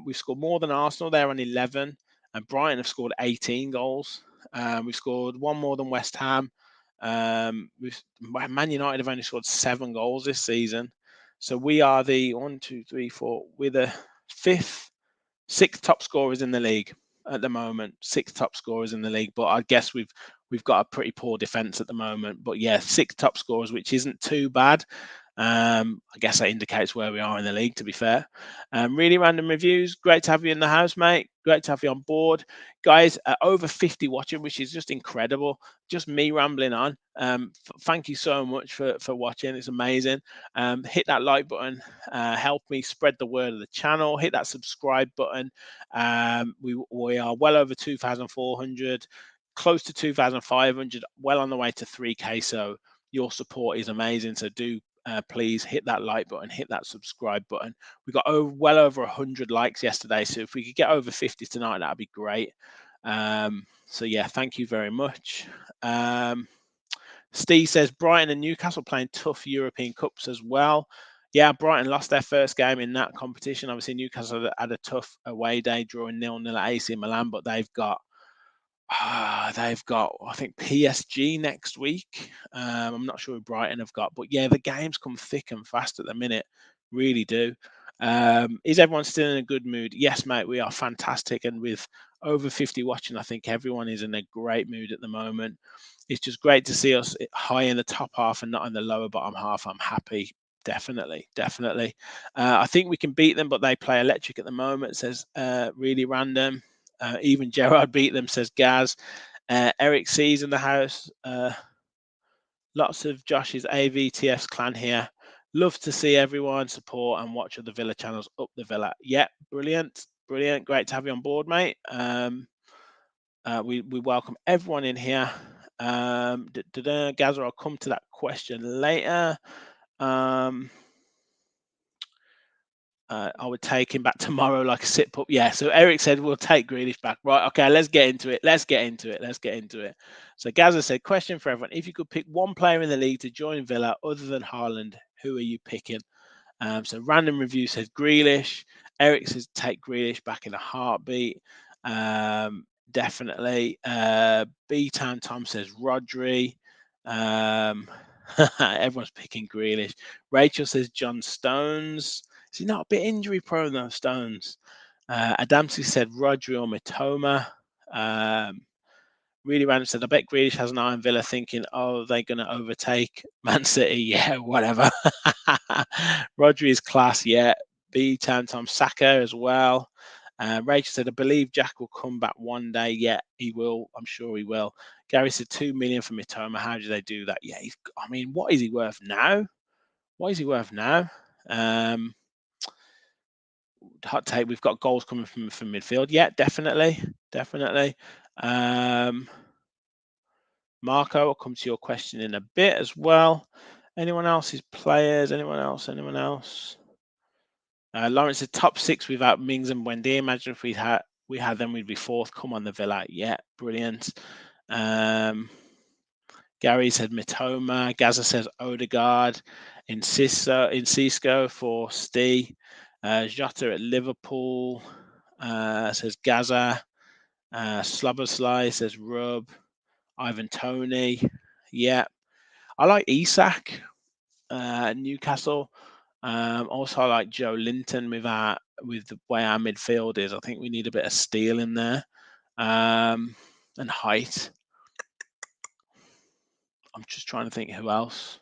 We've scored more than Arsenal. They're on 11, and Brighton have scored 18 goals. We've scored one more than West Ham. Man United have only scored 7 goals this season. So we are the 1, 2, 3, 4. We're the sixth top scorers in the league at the moment. 6 top scorers in the league, but I guess we've got a pretty poor defense at the moment. But yeah, 6 top scorers, which isn't too bad. I guess that indicates where we are in the league, to be fair. Really random reviews. Great to have you in the house, mate. Great to have you on board. Guys, over 50 watching, which is just incredible. Just me rambling on. Thank you so much for watching. It's amazing. Hit that like button. Help me spread the word of the channel. Hit that subscribe button. We are well over 2,400, close to 2,500, well on the way to 3K. So your support is amazing. So do please hit that like button, hit that subscribe button. We got well over 100 likes yesterday, so if we could get over 50 tonight, that'd be great. So yeah, thank you very much. Steve says Brighton and Newcastle playing tough European Cups as well. Yeah, Brighton lost their first game in that competition. Obviously, Newcastle had a tough away day, drawing 0-0 at AC Milan, but they've got I think PSG next week. I'm not sure who Brighton have got, but yeah, the games come thick and fast at the minute, really do. Is everyone still in a good mood? Yes, mate, we are fantastic, and with over 50 watching, I think everyone is in a great mood at the moment. It's just great to see us high in the top half and not in the lower bottom half. I'm happy. Definitely, definitely. I think we can beat them, but they play electric at the moment. Says really random. Even Gerard beat them, says Gaz. Eric C's in the house. Lots of Josh's AVTS clan here. Love to see everyone support and watch other Villa channels up the Villa. Yeah, brilliant, brilliant. Great to have you on board, mate. We welcome everyone in here. Gazza, I'll come to that question later. I would take him back tomorrow like a sit pup. Yeah. So Eric said we'll take Grealish back. Right. Okay. Let's get into it. Let's get into it. So Gaza said, question for everyone: if you could pick one player in the league to join Villa other than Haaland, who are you picking? So random review says Grealish. Eric says take Grealish back in a heartbeat. Definitely. B Town Tom says Rodri. Everyone's picking Grealish. Rachel says John Stones. Is he not a bit injury prone though, Stones? Adamski said Rodri or Matoma. Really random said, I bet Grealish has an eye on Villa thinking, oh, they're going to overtake Man City. Yeah, whatever. Rodri is class, yeah. B Town Tom Saka as well. Rachel said, I believe Jack will come back one day. Yeah, he will. I'm sure he will. Gary said 2 million for Mitoma. How do they do that? Yeah, I mean, what is he worth now? What is he worth now? Hot take. We've got goals coming from midfield. Yeah, definitely, definitely. Marco, I'll come to your question in a bit as well. Anyone else's players? Anyone else? Anyone else? Lawrence, the top six without Mings and Wendy. Imagine if we had them, we'd be fourth. Come on, the Villa. Yeah, brilliant. Gary said Mitoma. Gaza says Odegaard. In Cisco for Stee. Jota at Liverpool. Says Gaza. Slobbersley says Rub. Ivan Tony. Yeah. I like Isak. Newcastle. Also, I like Joe Linton with the way our midfield is. I think we need a bit of steel in there and height. I'm just trying to think who else.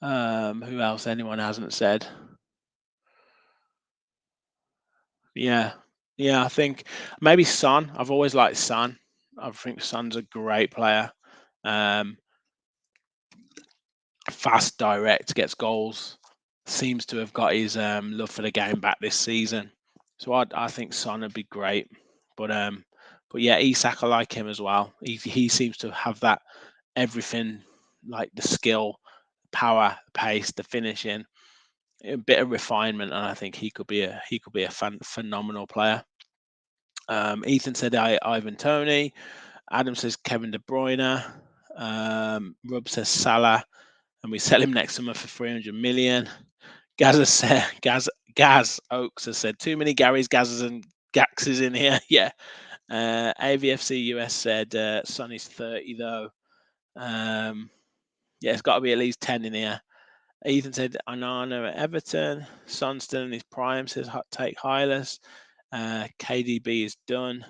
Who else? Anyone hasn't said? Yeah, yeah. I think maybe Son. I've always liked Son. I think Son's a great player. Fast, direct, gets goals. Seems to have got his love for the game back this season. So I think Son would be great. But yeah, Isak, I like him as well. He seems to have that everything, like the skill, power, pace, the finishing, a bit of refinement, and I think he could be a phenomenal player. Ethan said Ivan Tony. Adam says Kevin De Bruyne. Rob says Salah, and we sell him next summer for 300 million. Gaz Oaks has said too many Garys, Gazes, and Gaxes in here. Yeah. AVFC US said Sonny's 30 though. Yeah, it's got to be at least 10 in here. Ethan said Anana at Everton. Son still in his prime, says hot take Hylas. KDB is done.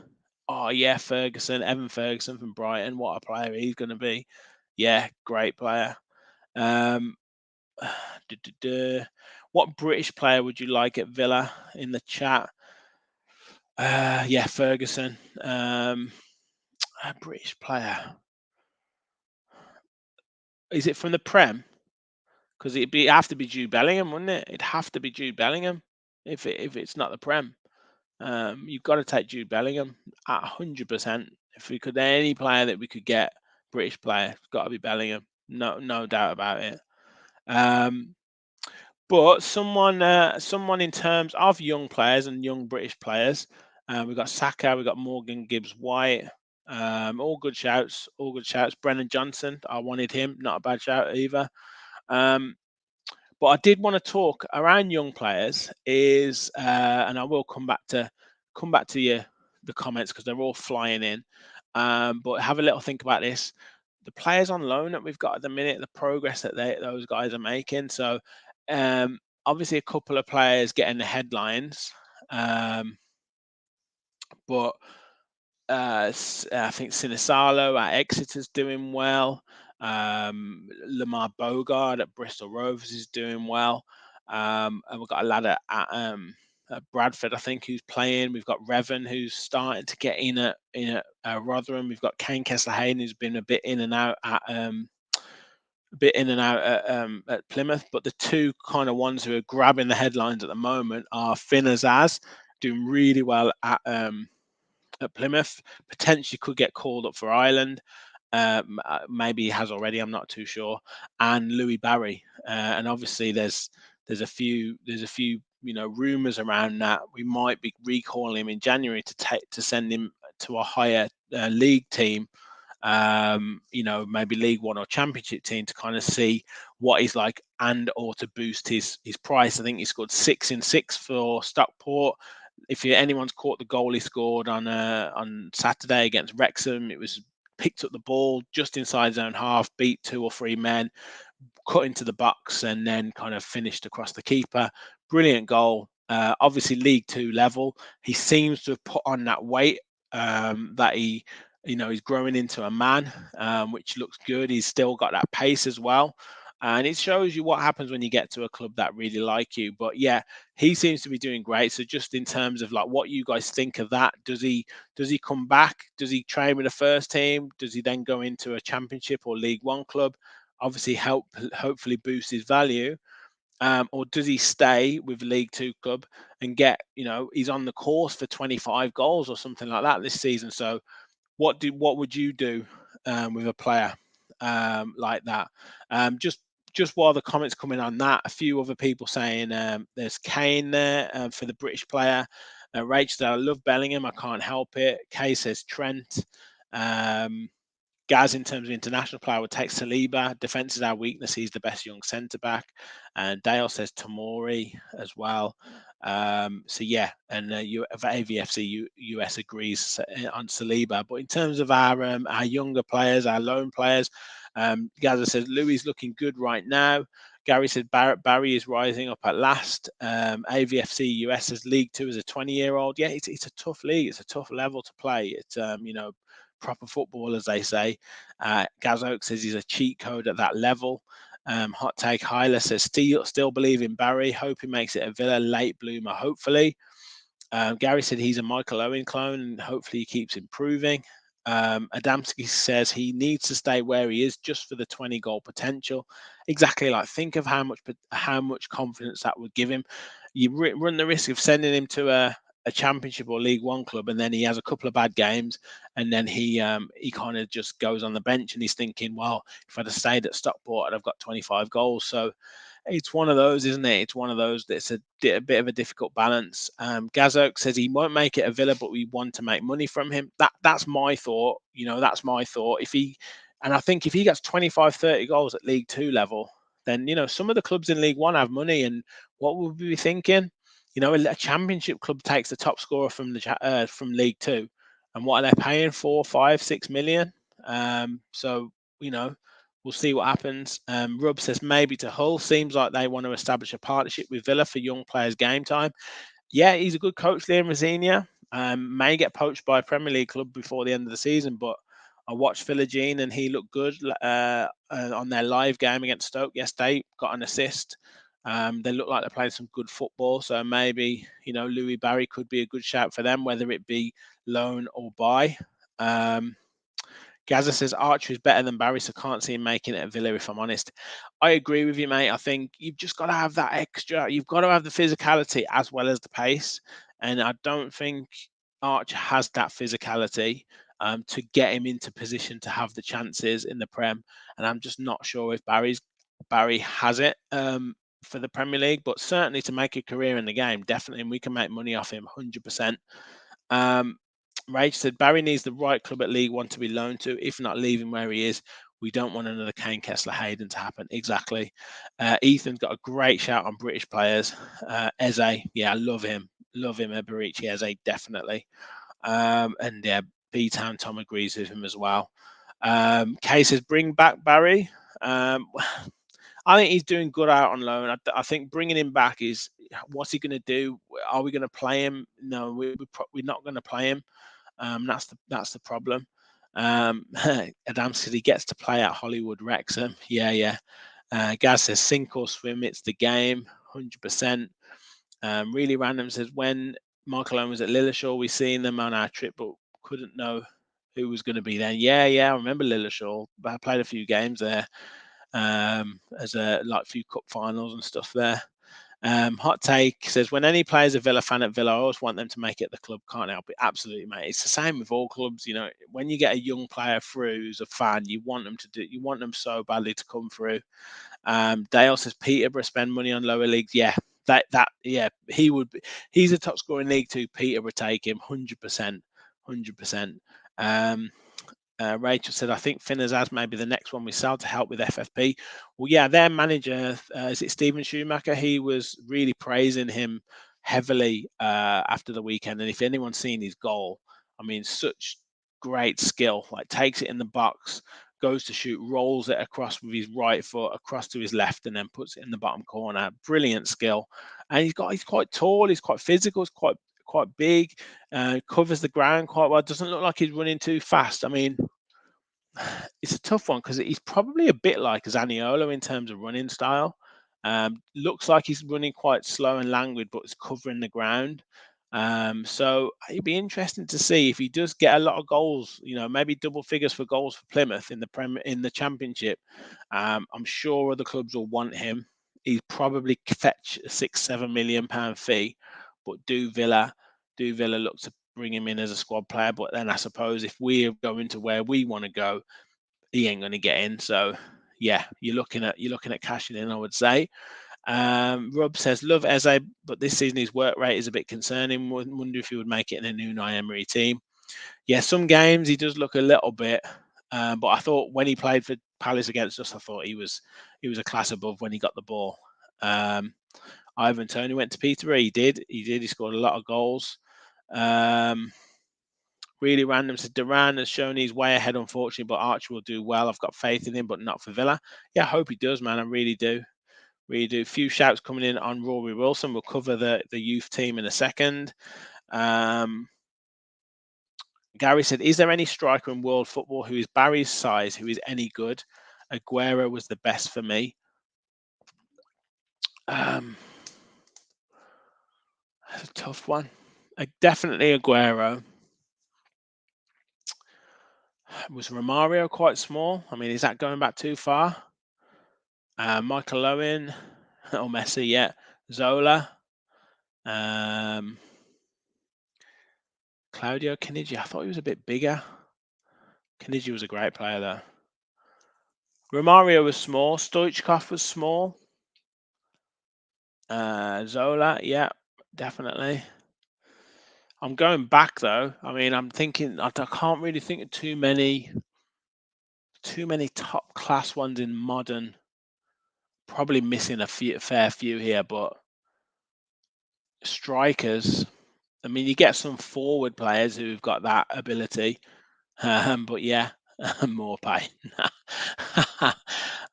Oh yeah, Evan Ferguson from Brighton. What a player he's going to be. Yeah, great player. What British player would you like at Villa in the chat? Yeah, Ferguson. A British player. Is it from the Prem? Because it'd have to be Jude Bellingham, wouldn't it? It'd have to be Jude Bellingham if it's not the Prem. You've got to take Jude Bellingham at 100%. If we could, any player that we could get, British player, it's got to be Bellingham. No doubt about it. But someone in terms of young players and young British players, we've got Saka, we've got Morgan Gibbs White. All good shouts. Brennan Johnson, I wanted him. Not a bad shout either. But I did want to talk around young players and I will come back to you the comments because they're all flying in. But have a little think about this. The players on loan that we've got at the minute, the progress that those guys are making. So obviously a couple of players getting the headlines, but I think Sinisalo at Exeter's doing well. Lamar Bogard at Bristol Rovers is doing well. And we've got a lad at Bradford, I think, who's playing. We've got Revan, who's starting to get in at Rotherham. We've got Kane Kessler-Hayden, who's been a bit in and out at Plymouth. But the two kind of ones who are grabbing the headlines at the moment are Finn Azaz, doing really well at Plymouth, potentially could get called up for Ireland. Maybe he has already. I'm not too sure. And Louis Barry, and obviously there's a few rumours around that we might be recalling him in January to send him to a higher league team. Maybe League One or Championship team to kind of see what he's like and or to boost his price. I think he scored 6 in 6 for Stockport. If anyone's caught the goal he scored on Saturday against Wrexham, it was picked up the ball just inside his own half, beat 2 or 3 men, cut into the box, and then kind of finished across the keeper. Brilliant goal. Obviously, League Two level. He seems to have put on that weight that he's growing into a man, which looks good. He's still got that pace as well. And it shows you what happens when you get to a club that really like you. But yeah, he seems to be doing great. So just in terms of like what you guys think of that, does he come back? Does he train with the first team? Does he then go into a championship or League One club? Obviously hopefully boost his value, or does he stay with League Two club and he's on the course for 25 goals or something like that this season? So what would you do with a player like that? Just while the comments coming on that, a few other people saying there's Kane there for the British player. Rachel, I love Bellingham. I can't help it. Kay says Trent. Gaz, in terms of international player, would take Saliba. Defence is our weakness. He's the best young centre back. And Dale says Tamori as well. So yeah, and AVFC US agrees on Saliba. But in terms of our younger players, our lone players, Gaza says Louis looking good right now. Gary said Barry is rising up at last. AVFC US says League Two as a 20-year-old. Yeah, it's a tough league. It's a tough level to play. It's proper football, as they say. Gaz Oak says he's a cheat code at that level. Hot Take Hyla says still believe in Barry. Hope he makes it a Villa late bloomer, hopefully. Gary said he's a Michael Owen clone and hopefully he keeps improving. Adamski says he needs to stay where he is just for the 20 goal potential. Exactly, like think of how much confidence that would give him. You run the risk of sending him to a championship or League One club, and then he has a couple of bad games, and then he kind of just goes on the bench, and he's thinking, well, if I'd have stayed at Stockport, I'd have got 25 goals. So it's one of those, isn't it? It's one of those that's a bit of a difficult balance. Gazok says he won't make it a Villa, but we want to make money from him. That's my thought. That's my thought. And I think if he gets 25, 30 goals at League Two level, then some of the clubs in League One have money, and what would we be thinking? A championship club takes the top scorer from League Two, and what are they paying? 4, 5, 6 million. So we'll see what happens. Rob says maybe to Hull. Seems like they want to establish a partnership with Villa for young players' game time. Yeah, he's a good coach, Liam Rosenia. May get poached by a Premier League club before the end of the season, but I watched Philogene and he looked good on their live game against Stoke yesterday. Got an assist. They look like they're playing some good football, so maybe Louis Barry could be a good shout for them, whether it be loan or buy. Gaza says Archer is better than Barry, so can't see him making it at Villa, if I'm honest. I agree with you, mate. I think you've just got to have that extra. You've got to have the physicality as well as the pace. And I don't think Archer has that physicality to get him into position to have the chances in the Prem. And I'm just not sure if Barry has it for the Premier League, but certainly to make a career in the game, definitely. And we can make money off him 100%. Rage said Barry needs the right club at League One to be loaned to, if not leaving where he is. We don't want another Kane Kessler Hayden to happen. Exactly. Ethan's got a great shout on British players. Eze, yeah, I love him. Love him, Eberici Eze, definitely. And yeah, B Town Tom agrees with him as well. Kay says, bring back Barry. I think he's doing good out on loan. I think bringing him back is, what's he going to do? Are we going to play him? No, we're not going to play him. That's the problem. Adam said he gets to play at Hollywood Wrexham. Yeah. Gaz says sink or swim. It's the game, 100%. Really random says when Michael Owen was at Lilleshall, we seen them on our trip, but couldn't know who was going to be there. Yeah. I remember Lilleshall. I played a few games there, as a few cup finals and stuff there. Hot take says when any player's a Villa fan at Villa, I always want them to make it at the club. Can't help it. Absolutely, mate. It's the same with all clubs. You know, when you get a young player through who's a fan, you want them to do. You want them so badly to come through. Dale says Peterborough spend money on lower leagues. Yeah, yeah, he would be. He's a top scorer in League Two. Peterborough take him 100%, 100%. Rachel said, I think Finnazaz may be the next one we sell to help with FFP. Well, yeah, their manager, is it Stephen Schumacher? He was really praising him heavily after the weekend. And if anyone's seen his goal, I mean, such great skill. Like, takes it in the box, goes to shoot, rolls it across with his right foot, across to his left, and then puts it in the bottom corner. Brilliant skill. And he's quite tall, he's quite physical, he's quite big, covers the ground quite well. Doesn't look like he's running too fast. I mean, it's a tough one because he's probably a bit like Zaniolo in terms of running style. Looks like he's running quite slow and languid, but is covering the ground. So it'd be interesting to see if he does get a lot of goals. You know, maybe double figures for goals for Plymouth in the Championship. I'm sure other clubs will want him. He'd probably fetch a £6-7 million fee, but do Villa look to bring him in as a squad player? But then I suppose if we're going to where we want to go, he ain't going to get in. So yeah, you're looking at cashing in, I would say. Rob says, love Eze, but this season his work rate is a bit concerning. Wonder if he would make it in a new Unai Emery team. Yeah, some games he does look a little bit, but I thought when he played for Palace against us, I thought he was a class above when he got the ball. Ivan Toney went to Peterborough. He did. He scored a lot of goals. Really random. So Duran has shown he's way ahead, unfortunately, but Archer will do well. I've got faith in him, but not for Villa. Yeah, I hope he does, man. I really do. Really do. Few shouts coming in on Rory Wilson. We'll cover the youth team in a second. Gary said, is there any striker in world football who is Barry's size, who is any good? Aguero was the best for me. That's a tough one. Definitely Aguero. Was Romario quite small? I mean, is that going back too far? Michael Owen or Messi, yeah. Zola. Claudio Canigi. I thought he was a bit bigger. Canigi was a great player, though. Romario was small. Stoichkov was small. Zola, yeah, definitely. I'm going back though. I mean, I'm thinking I can't really think of too many top class ones in modern. Probably missing a fair few here, but strikers. I mean, you get some forward players who've got that ability, but yeah, Morpay.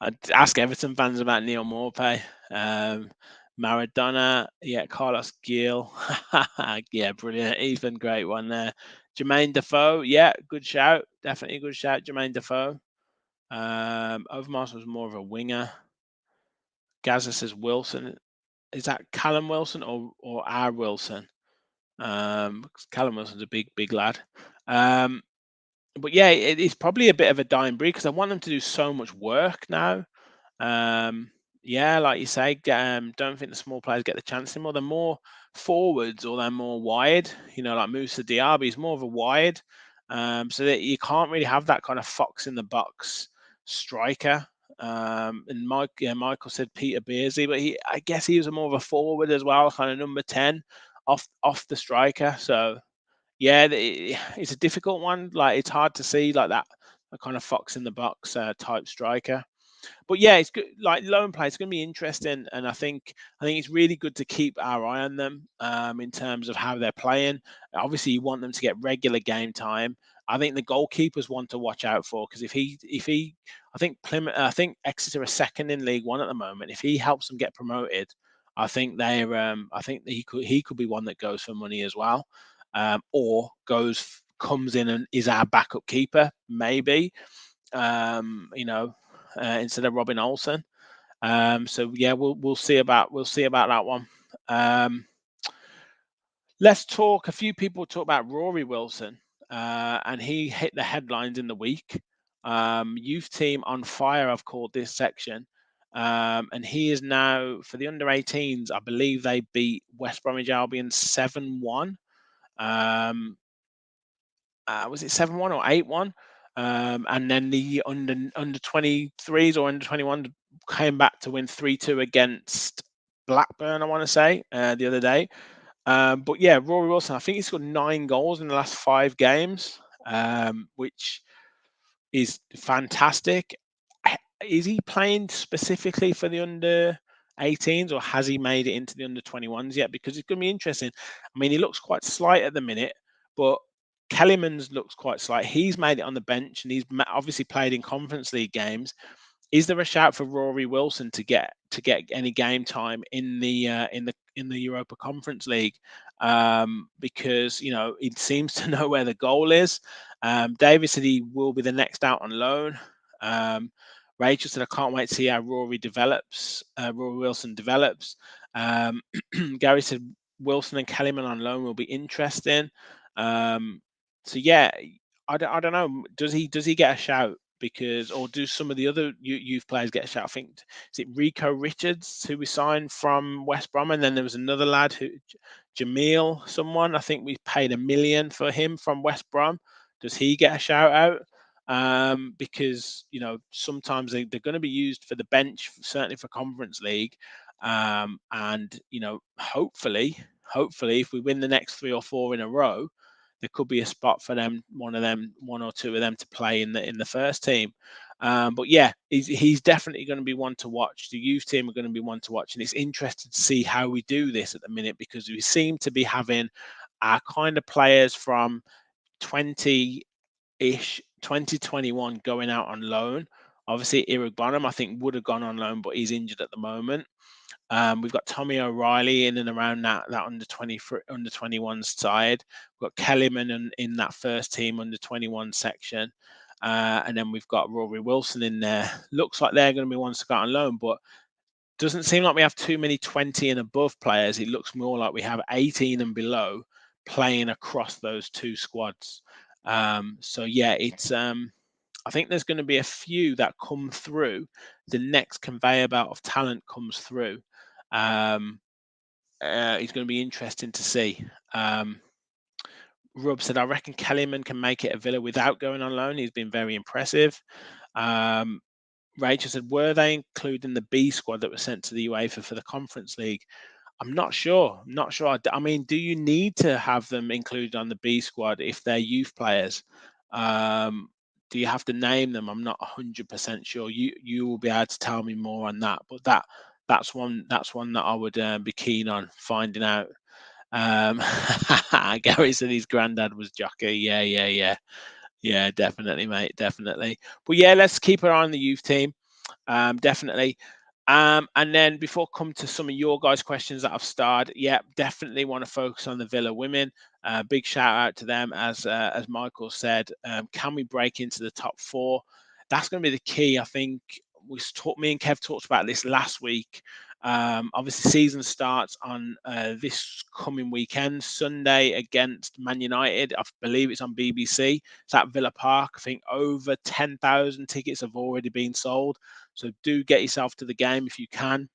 I'd ask Everton fans about Neil Morpay. Maradona, yeah, Carlos Gil, yeah, brilliant. Ethan, great one there. Jermaine Defoe, yeah, good shout, definitely a good shout. Jermaine Defoe. Overmars was more of a winger. Gaza says Wilson. Is that Callum Wilson or our Wilson? Callum Wilson's a big lad. But yeah, it's probably a bit of a dying breed because I want them to do so much work now. Yeah, like you say, don't think the small players get the chance anymore. They're more forwards or they're more wide. You know, like Musa Diaby is more of a wide. So that you can't really have that kind of fox in the box striker. And Michael said Peter Beardsley, but I guess he was more of a forward as well, kind of number 10 off the striker. So yeah, it's a difficult one. Like it's hard to see like that a kind of fox in the box type striker. But yeah, it's good. Like loan play, it's going to be interesting, and I think it's really good to keep our eye on them in terms of how they're playing. Obviously, you want them to get regular game time. I think the goalkeepers want to watch out for, because if he, I think Plymouth, I think Exeter are second in League One at the moment. If he helps them get promoted, I think he could be one that goes for money as well, or comes in and is our backup keeper maybe, instead of Robin Olsen. So yeah, we'll see about that one. Um, let's talk. A few people talk about Rory Wilson, and he hit the headlines in the week. Youth team on fire, I've called this section. And he is now, for the under 18s, I believe they beat West Bromwich Albion 7-1. Um, was it 7-1 or 8-1? And then the under 23s or under 21 came back to win 3-2 against Blackburn, I want to say, the other day. But yeah, Rory Wilson, I think he's got 9 goals in the last 5 games, which is fantastic. Is he playing specifically for the under 18s, or has he made it into the under 21s yet? Because it's going to be interesting. I mean, he looks quite slight at the minute, but Kellyman's looks quite slight. He's made it on the bench, and he's obviously played in Conference League games. Is there a shout for Rory Wilson to get any game time in the Europa Conference League? Because he seems to know where the goal is. David said he will be the next out on loan. Um, Rachel said, I can't wait to see how Rory Wilson develops. Gary said Wilson and Kellyman on loan will be interesting. So yeah, I don't know. Does he get a shout? Because, or do some of the other youth players get a shout? I think, is it Rico Richards who we signed from West Brom, and then there was another lad who Jamil, someone, I think we paid $1 million for him from West Brom. Does he get a shout out? Because sometimes they're going to be used for the bench, certainly for Conference League, and hopefully, if we win the next 3 or 4 in a row, there could be a spot for them, one or two of them, to play in the first team. But yeah, he's definitely going to be one to watch. The youth team are going to be one to watch, and it's interesting to see how we do this at the minute, because we seem to be having our kind of players from 20-ish, 2021 going out on loan. Obviously, Eric Bonham, I think, would have gone on loan, but he's injured at the moment. We've got Tommy O'Reilly in and around that under 20 under 21 side. We've got Kellyman in that first team under 21 section, and then we've got Rory Wilson in there. Looks like they're going to be ones to go on loan, but doesn't seem like we have too many 20 and above players. It looks more like we have 18 and below playing across those two squads. So yeah, it's I think there's going to be a few that come through. The next conveyor belt of talent comes through. It's going to be interesting to see. Rob said, I reckon Kellyman can make it at Villa without going on loan. He's been very impressive. Rachel said, were they including the B squad that was sent to the UEFA for the Conference League? I'm not sure. I'm not sure. I mean, do you need to have them included on the B squad if they're youth players? Do you have to name them? I'm not 100% sure. You will be able to tell me more on that. But that's one that I would be keen on finding out. Gary said his granddad was jockey. Yeah, definitely, mate, definitely. But yeah, let's keep an eye on the youth team. Definitely. And then before I come to some of your guys' questions that I've starred, yeah, definitely want to focus on the Villa women. Big shout out to them, as Michael said. Can we break into the top 4? That's going to be the key. I think me and Kev talked about this last week. Obviously, season starts on this coming weekend, Sunday against Man United. I believe it's on BBC. It's at Villa Park. I think over 10,000 tickets have already been sold. So do get yourself to the game if you can.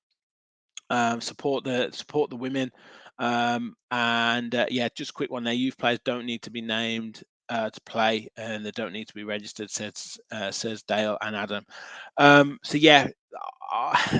Support the women. And yeah, just a quick one there. Youth players don't need to be named. to play, and they don't need to be registered, says Dale and Adam. So yeah,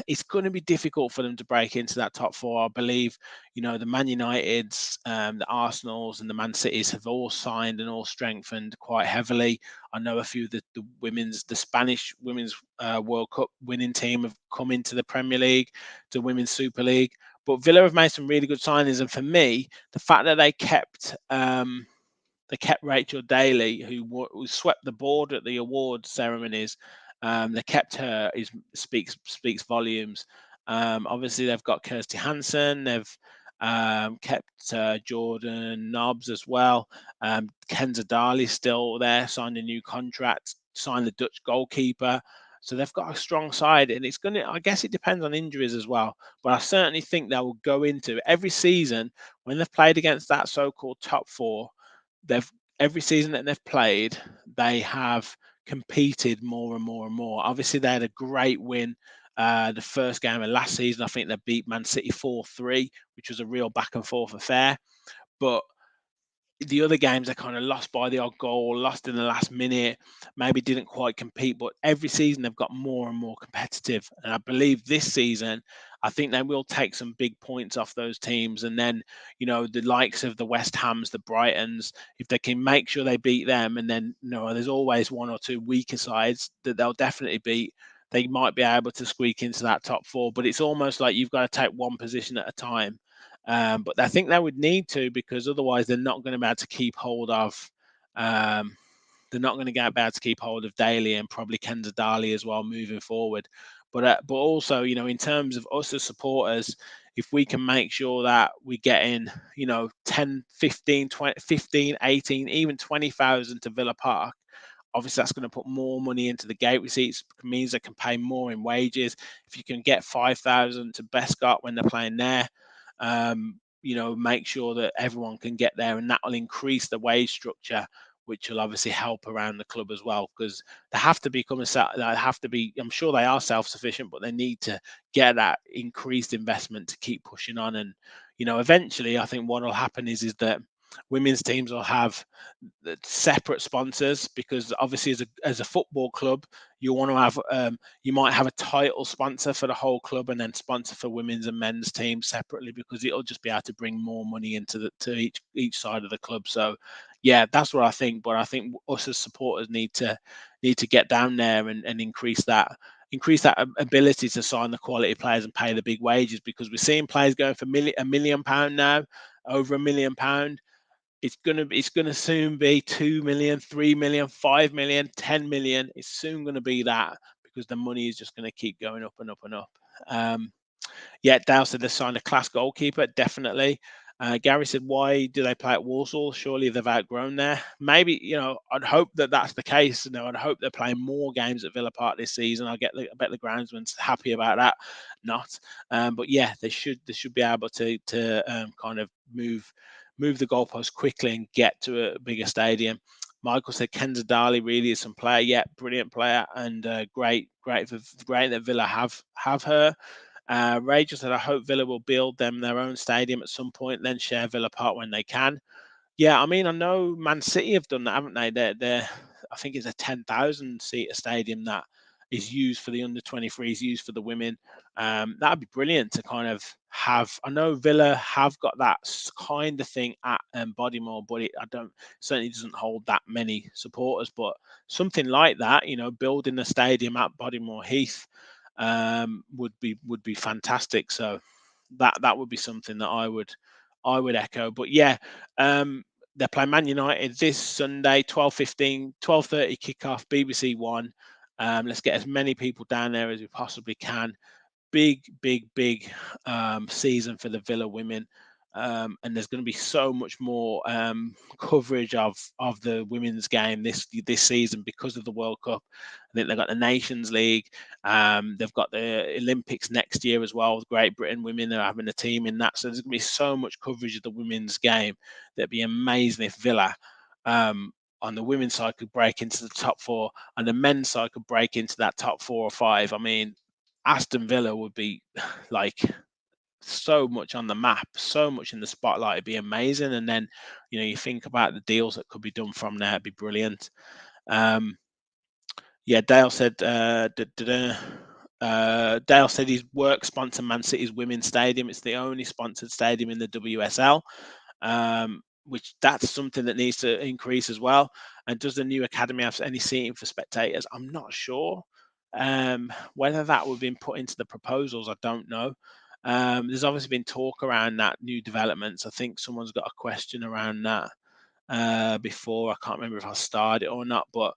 it's going to be difficult for them to break into that top four. I believe, the Man Uniteds, the Arsenals, and the Man Cities have all signed and all strengthened quite heavily. I know a few of the Spanish women's World Cup winning team have come into the Premier League, to Women's Super League. But Villa have made some really good signings, and for me, the fact that they kept Rachel Daly, who swept the board at the award ceremonies. They kept her. Speaks volumes. Obviously, they've got Kirsty Hansen. They've kept Jordan Nobbs as well. Kenza Darley's still there, signed a new contract, signed the Dutch goalkeeper. So they've got a strong side, and it's going to. I guess it depends on injuries as well, but I certainly think they will go into every season when they've played against that so-called top four. They've Every season that they've played, they have competed more and more and more. Obviously, they had a great win the first game of last season. I think they beat Man City 4-3, which was a real back and forth affair. But the other games they kind of lost by the odd goal, lost in the last minute, maybe didn't quite compete. But every season they've got more and more competitive. And I believe this season, I think they will take some big points off those teams. And then, the likes of the West Hams, the Brightons, if they can make sure they beat them, and then, there's always one or two weaker sides that they'll definitely beat. They might be able to squeak into that top four, but it's almost like you've got to take one position at a time. But I think they would need to, because otherwise they're not going to be able to keep hold of. Um, they're not going to get able to keep hold of Daly and probably Kenza Dali as well moving forward. But also, in terms of us as supporters, if we can make sure that we get in, 10, 15, 20, 15, 18, even 20,000 to Villa Park, obviously that's going to put more money into the gate receipts. It means they can pay more in wages. If you can get 5,000 to Bescott when they're playing there, make sure that everyone can get there, and that will increase the wage structure, which will obviously help around the club as well, because they have to become they have to be. I'm sure they are self-sufficient, but they need to get that increased investment to keep pushing on. And eventually, I think what will happen is that women's teams will have separate sponsors, because obviously as a football club you want to have you might have a title sponsor for the whole club and then sponsor for women's and men's teams separately, because it'll just be able to bring more money into to each side of the club. So yeah, that's what I think. But I think us as supporters need to get down there and increase that ability to sign the quality players and pay the big wages, because we're seeing players going for £1 million now, over £1 million. It's gonna soon be 2 million, 3 million, 5 million, 10 million. It's soon gonna be that, because the money is just gonna keep going up and up and up. Yeah, Dale said they signed a class goalkeeper, definitely. Gary said, why do they play at Walsall? Surely they've outgrown there. Maybe, I'd hope that that's the case. I'd hope they're playing more games at Villa Park this season. I bet the groundsman's happy about that. Not. But yeah, they should be able to kind of move the goalpost quickly and get to a bigger stadium. Michael said Kenza Darley really is some player. Yeah, brilliant player, and great that Villa have her. Rachel said, I hope Villa will build them their own stadium at some point, then share Villa Park when they can. Yeah, I mean, I know Man City have done that, haven't they? I think it's a 10,000 seater stadium that is used for the under 23s, used for the women. That'd be brilliant to kind of have. I know Villa have got that kind of thing at Bodymore, but I don't certainly doesn't hold that many supporters. But something like that, building a stadium at Bodymore Heath would be fantastic. So that would be something that I would echo. But yeah, they're playing Man United this Sunday, 12:15, 12:30 kickoff, BBC One. Let's get as many people down there as we possibly can. Big, big, big season for the Villa women. And there's going to be so much more coverage of the women's game this season because of the World Cup. I think they've got the Nations League. They've got the Olympics next year as well. Great Britain women are having a team in that, so there's going to be so much coverage of the women's game that'd be amazing if Villa. On the women's side could break into the top four, and the men's side could break into that top 4 or 5. I mean, Aston Villa would be like so much on the map, so much in the spotlight. It'd be amazing. And then, you think about the deals that could be done from there. It'd be brilliant. Um, yeah, Dale said. Dale said his work sponsor Man City's Women's Stadium. It's the only sponsored stadium in the WSL, which that's something that needs to increase as well. And does the new academy have any seating for spectators? I'm not sure. Whether that would have been put into the proposals, I don't know. There's obviously been talk around that new developments. I think someone's got a question around that before. I can't remember if I started it or not, but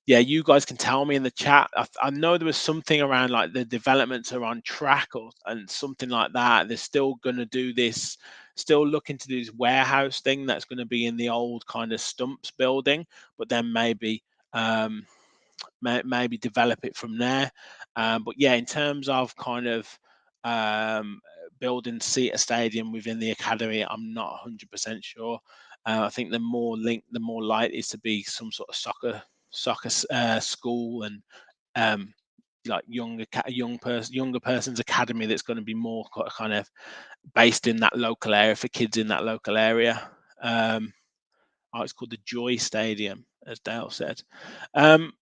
yeah, you guys can tell me in the chat. I know there was something around like the developments are on track and something like that. They're still going to do this, still looking to do this warehouse thing that's going to be in the old kind of Stumps building, but then um, maybe develop it from there. But yeah, in terms of kind of um, building a stadium within the academy, I'm not 100% sure. I think the more light is to be some sort of soccer school and um, like younger person's academy that's going to be more kind of based in that local area for kids in that local area. It's called the Joy Stadium, as Dale said. Um,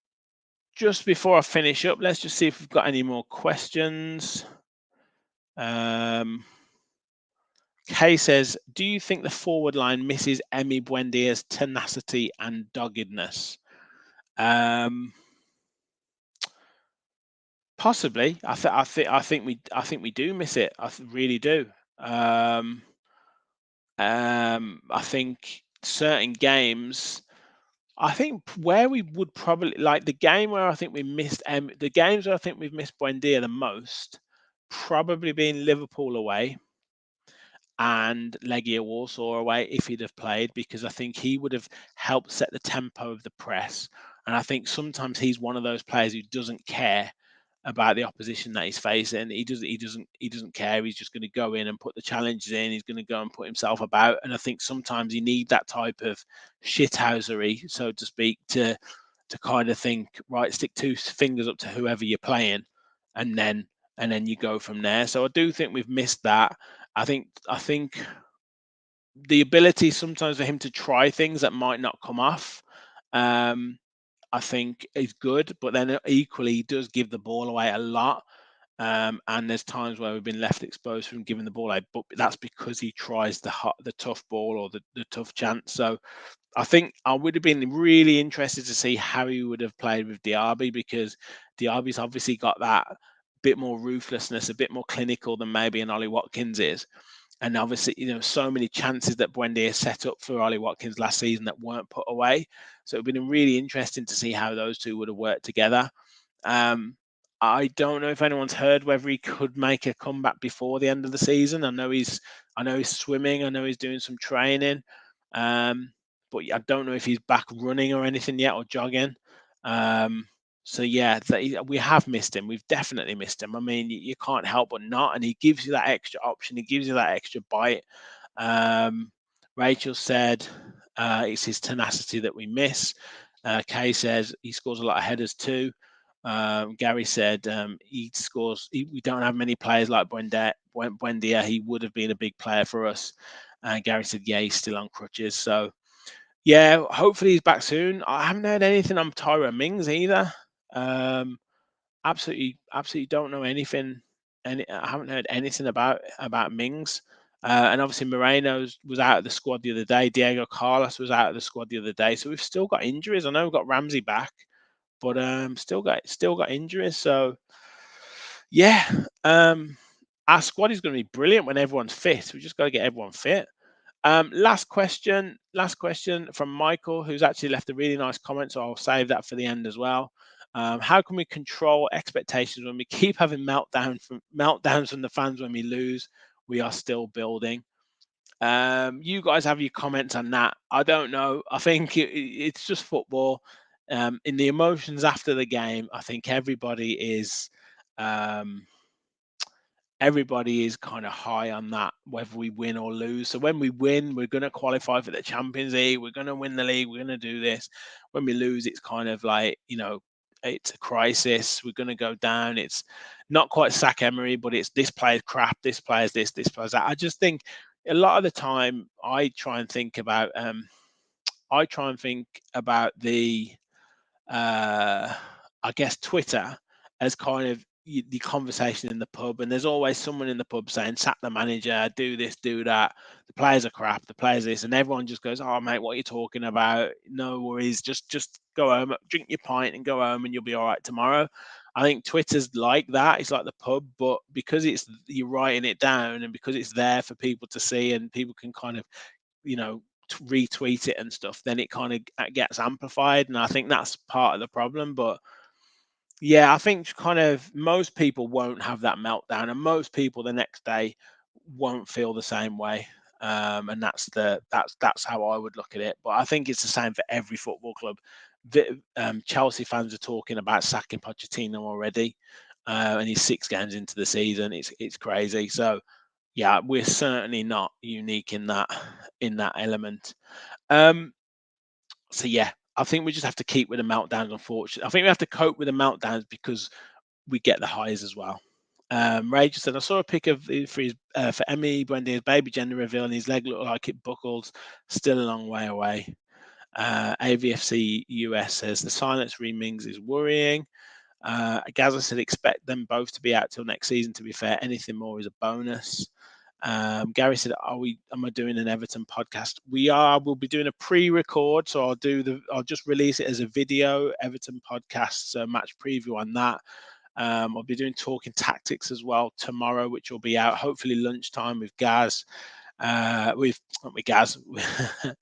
just before I finish up, let's just see if we've got any more questions. Kay says, do you think the forward line misses Emi Buendia's tenacity and doggedness? Possibly. I think we do miss it. Really do. I think certain games. I think where we would probably like the game where I think we missed the games where I think we've missed Buendia the most, probably being Liverpool away and Legia Warsaw away if he'd have played, because I think he would have helped set the tempo of the press. And I think sometimes he's one of those players who doesn't care about the opposition that he's facing. He doesn't care. He's just going to go in and put the challenges in. He's going to go and put himself about. And I think sometimes you need that type of shithousery, so to speak, to kind of think, right, stick two fingers up to whoever you're playing, and then you go from there. So I do think we've missed that. I think the ability sometimes for him to try things that might not come off. Um, I think is good, but then equally he does give the ball away a lot. And there's times where we've been left exposed from giving the ball away, but that's because he tries the tough ball or the tough chance. So I think I would have been really interested to see how he would have played with Diaby, because Diaby's obviously got that bit more ruthlessness, a bit more clinical than maybe an Ollie Watkins is. And obviously, so many chances that Buendia set up for Ollie Watkins last season that weren't put away. So it'd been really interesting to see how those two would have worked together. Um, I don't know if anyone's heard whether he could make a comeback before the end of the season. I know he's swimming. I know he's doing some training, but I don't know if he's back running or anything yet, or jogging. Um, so yeah, we have missed him. We've definitely missed him. I mean, you can't help but not, and he gives you that extra option. He gives you that extra bite. Um, Rachel said it's his tenacity that we miss. Kay says he scores a lot of headers too. Gary said he scores. We don't have many players like Buendia. He would have been a big player for us. And Gary said, yeah, he's still on crutches. So yeah, hopefully he's back soon. I haven't heard anything on Tyra Mings either. Um, absolutely don't know anything. I haven't heard anything about Mings. And obviously Moreno was out of the squad the other day. Diego Carlos was out of the squad the other day. So we've still got injuries. I know we've got Ramsey back, but still got injuries. So yeah, our squad is going to be brilliant when everyone's fit. We just got to get everyone fit. Last question from Michael, who's actually left a really nice comment, so I'll save that for the end as well. How can we control expectations when we keep having meltdowns from the fans when we lose? We are still building. You guys have your comments on that. I don't know. I think it's just football. In the emotions after the game, I think um, everybody is kind of high on that, whether we win or lose. So when we win, we're going to qualify for the Champions League. We're going to win the league. We're going to do this. When we lose, it's kind of like, it's a crisis. We're going to go down. It's not quite sack Emery, but it's this player's crap. This player's this player's that. I just think a lot of the time I try and think about the I guess Twitter as kind of the conversation in the pub, and there's always someone in the pub saying, "Sack the manager, do this, do that. The players are crap. The players this," and everyone just goes, "Oh mate, what are you talking about? No worries. Just go home, drink your pint, and go home, and you'll be all right tomorrow." I think Twitter's like that. It's like the pub, but because you're writing it down, and because it's there for people to see, and people can kind of you know retweet it and stuff, then it kind of gets amplified, and I think that's part of the problem. But yeah, I think kind of most people won't have that meltdown, and most people the next day won't feel the same way. And that's how I would look at it. But I think it's the same for every football club. Chelsea fans are talking about sacking Pochettino already, and he's 6 games into the season. It's crazy. So yeah, we're certainly not unique in that element. Um, so yeah, I think we just have to keep with the meltdowns. Unfortunately, I think we have to cope with the meltdowns because we get the highs as well. Ray just said, I saw a pic of for Emmy Buendia's baby gender reveal, and his leg looked like it buckled. Still a long way away. AVFC US says the silence remings is worrying. Gaza said expect them both to be out till next season. To be fair, anything more is a bonus. Gary said, Am I doing an Everton podcast? We are. We'll be doing a pre-record, so I'll just release it as a video Everton podcast, so match preview on that. I'll be doing talking tactics as well tomorrow, which will be out hopefully lunchtime with Gaz. With Gaz,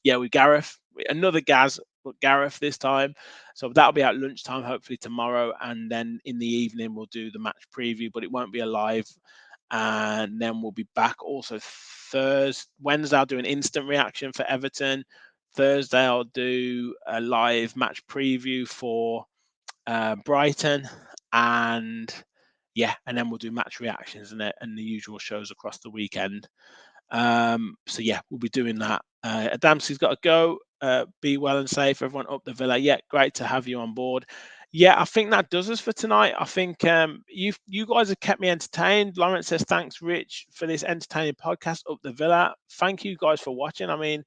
yeah, with Gareth, another Gaz, but Gareth this time. So that'll be out lunchtime, hopefully tomorrow, and then in the evening we'll do the match preview, but it won't be a live. And then we'll be back also Wednesday. I'll do an instant reaction for Everton. Thursday I'll do a live match preview for Brighton, and yeah, and then we'll do match reactions and the usual shows across the weekend. So yeah, we'll be doing that. Adamski's got to go. Be well and safe, everyone up the Villa. Yeah, great to have you on board. Yeah, I think that does us for tonight. I think you guys have kept me entertained. Lawrence says thanks, Rich, for this entertaining podcast up the Villa. Thank you guys for watching. I mean,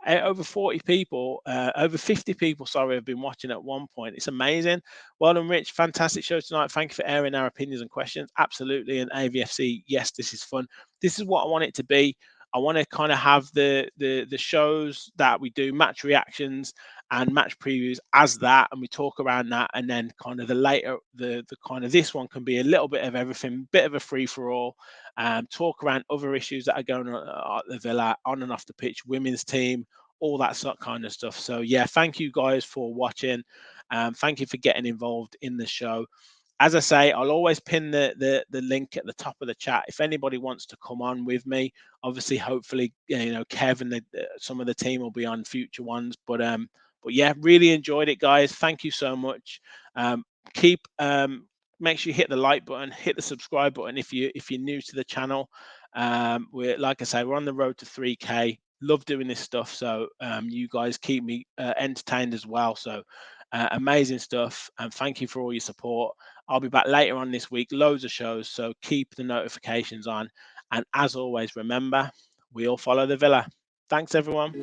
over 40 people, over 50 people, sorry, have been watching at one point. It's amazing. Well done, Rich. Fantastic show tonight. Thank you for airing our opinions and questions. Absolutely. And AVFC, yes, this is fun. This is what I want it to be. I want to kind of have the shows that we do, match reactions and match previews as that, and we talk around that, and then kind of the kind of this one can be a little bit of everything, bit of a free for all. Talk around other issues that are going on at the Villa, on and off the pitch, women's team, all that sort of kind of stuff. So yeah, thank you guys for watching. Thank you for getting involved in the show. As I say, I'll always pin the link at the top of the chat if anybody wants to come on with me. Obviously, hopefully, Kev and some of the team will be on future ones. But yeah, really enjoyed it, guys. Thank you so much. Make sure you hit the like button, hit the subscribe button if you're new to the channel. We're, like I say, we're on the road to 3K. Love doing this stuff, so you guys keep me entertained as well. So amazing stuff, and thank you for all your support. I'll be back later on this week, loads of shows, so keep the notifications on. And as always, remember, we all follow the Villa. Thanks, everyone.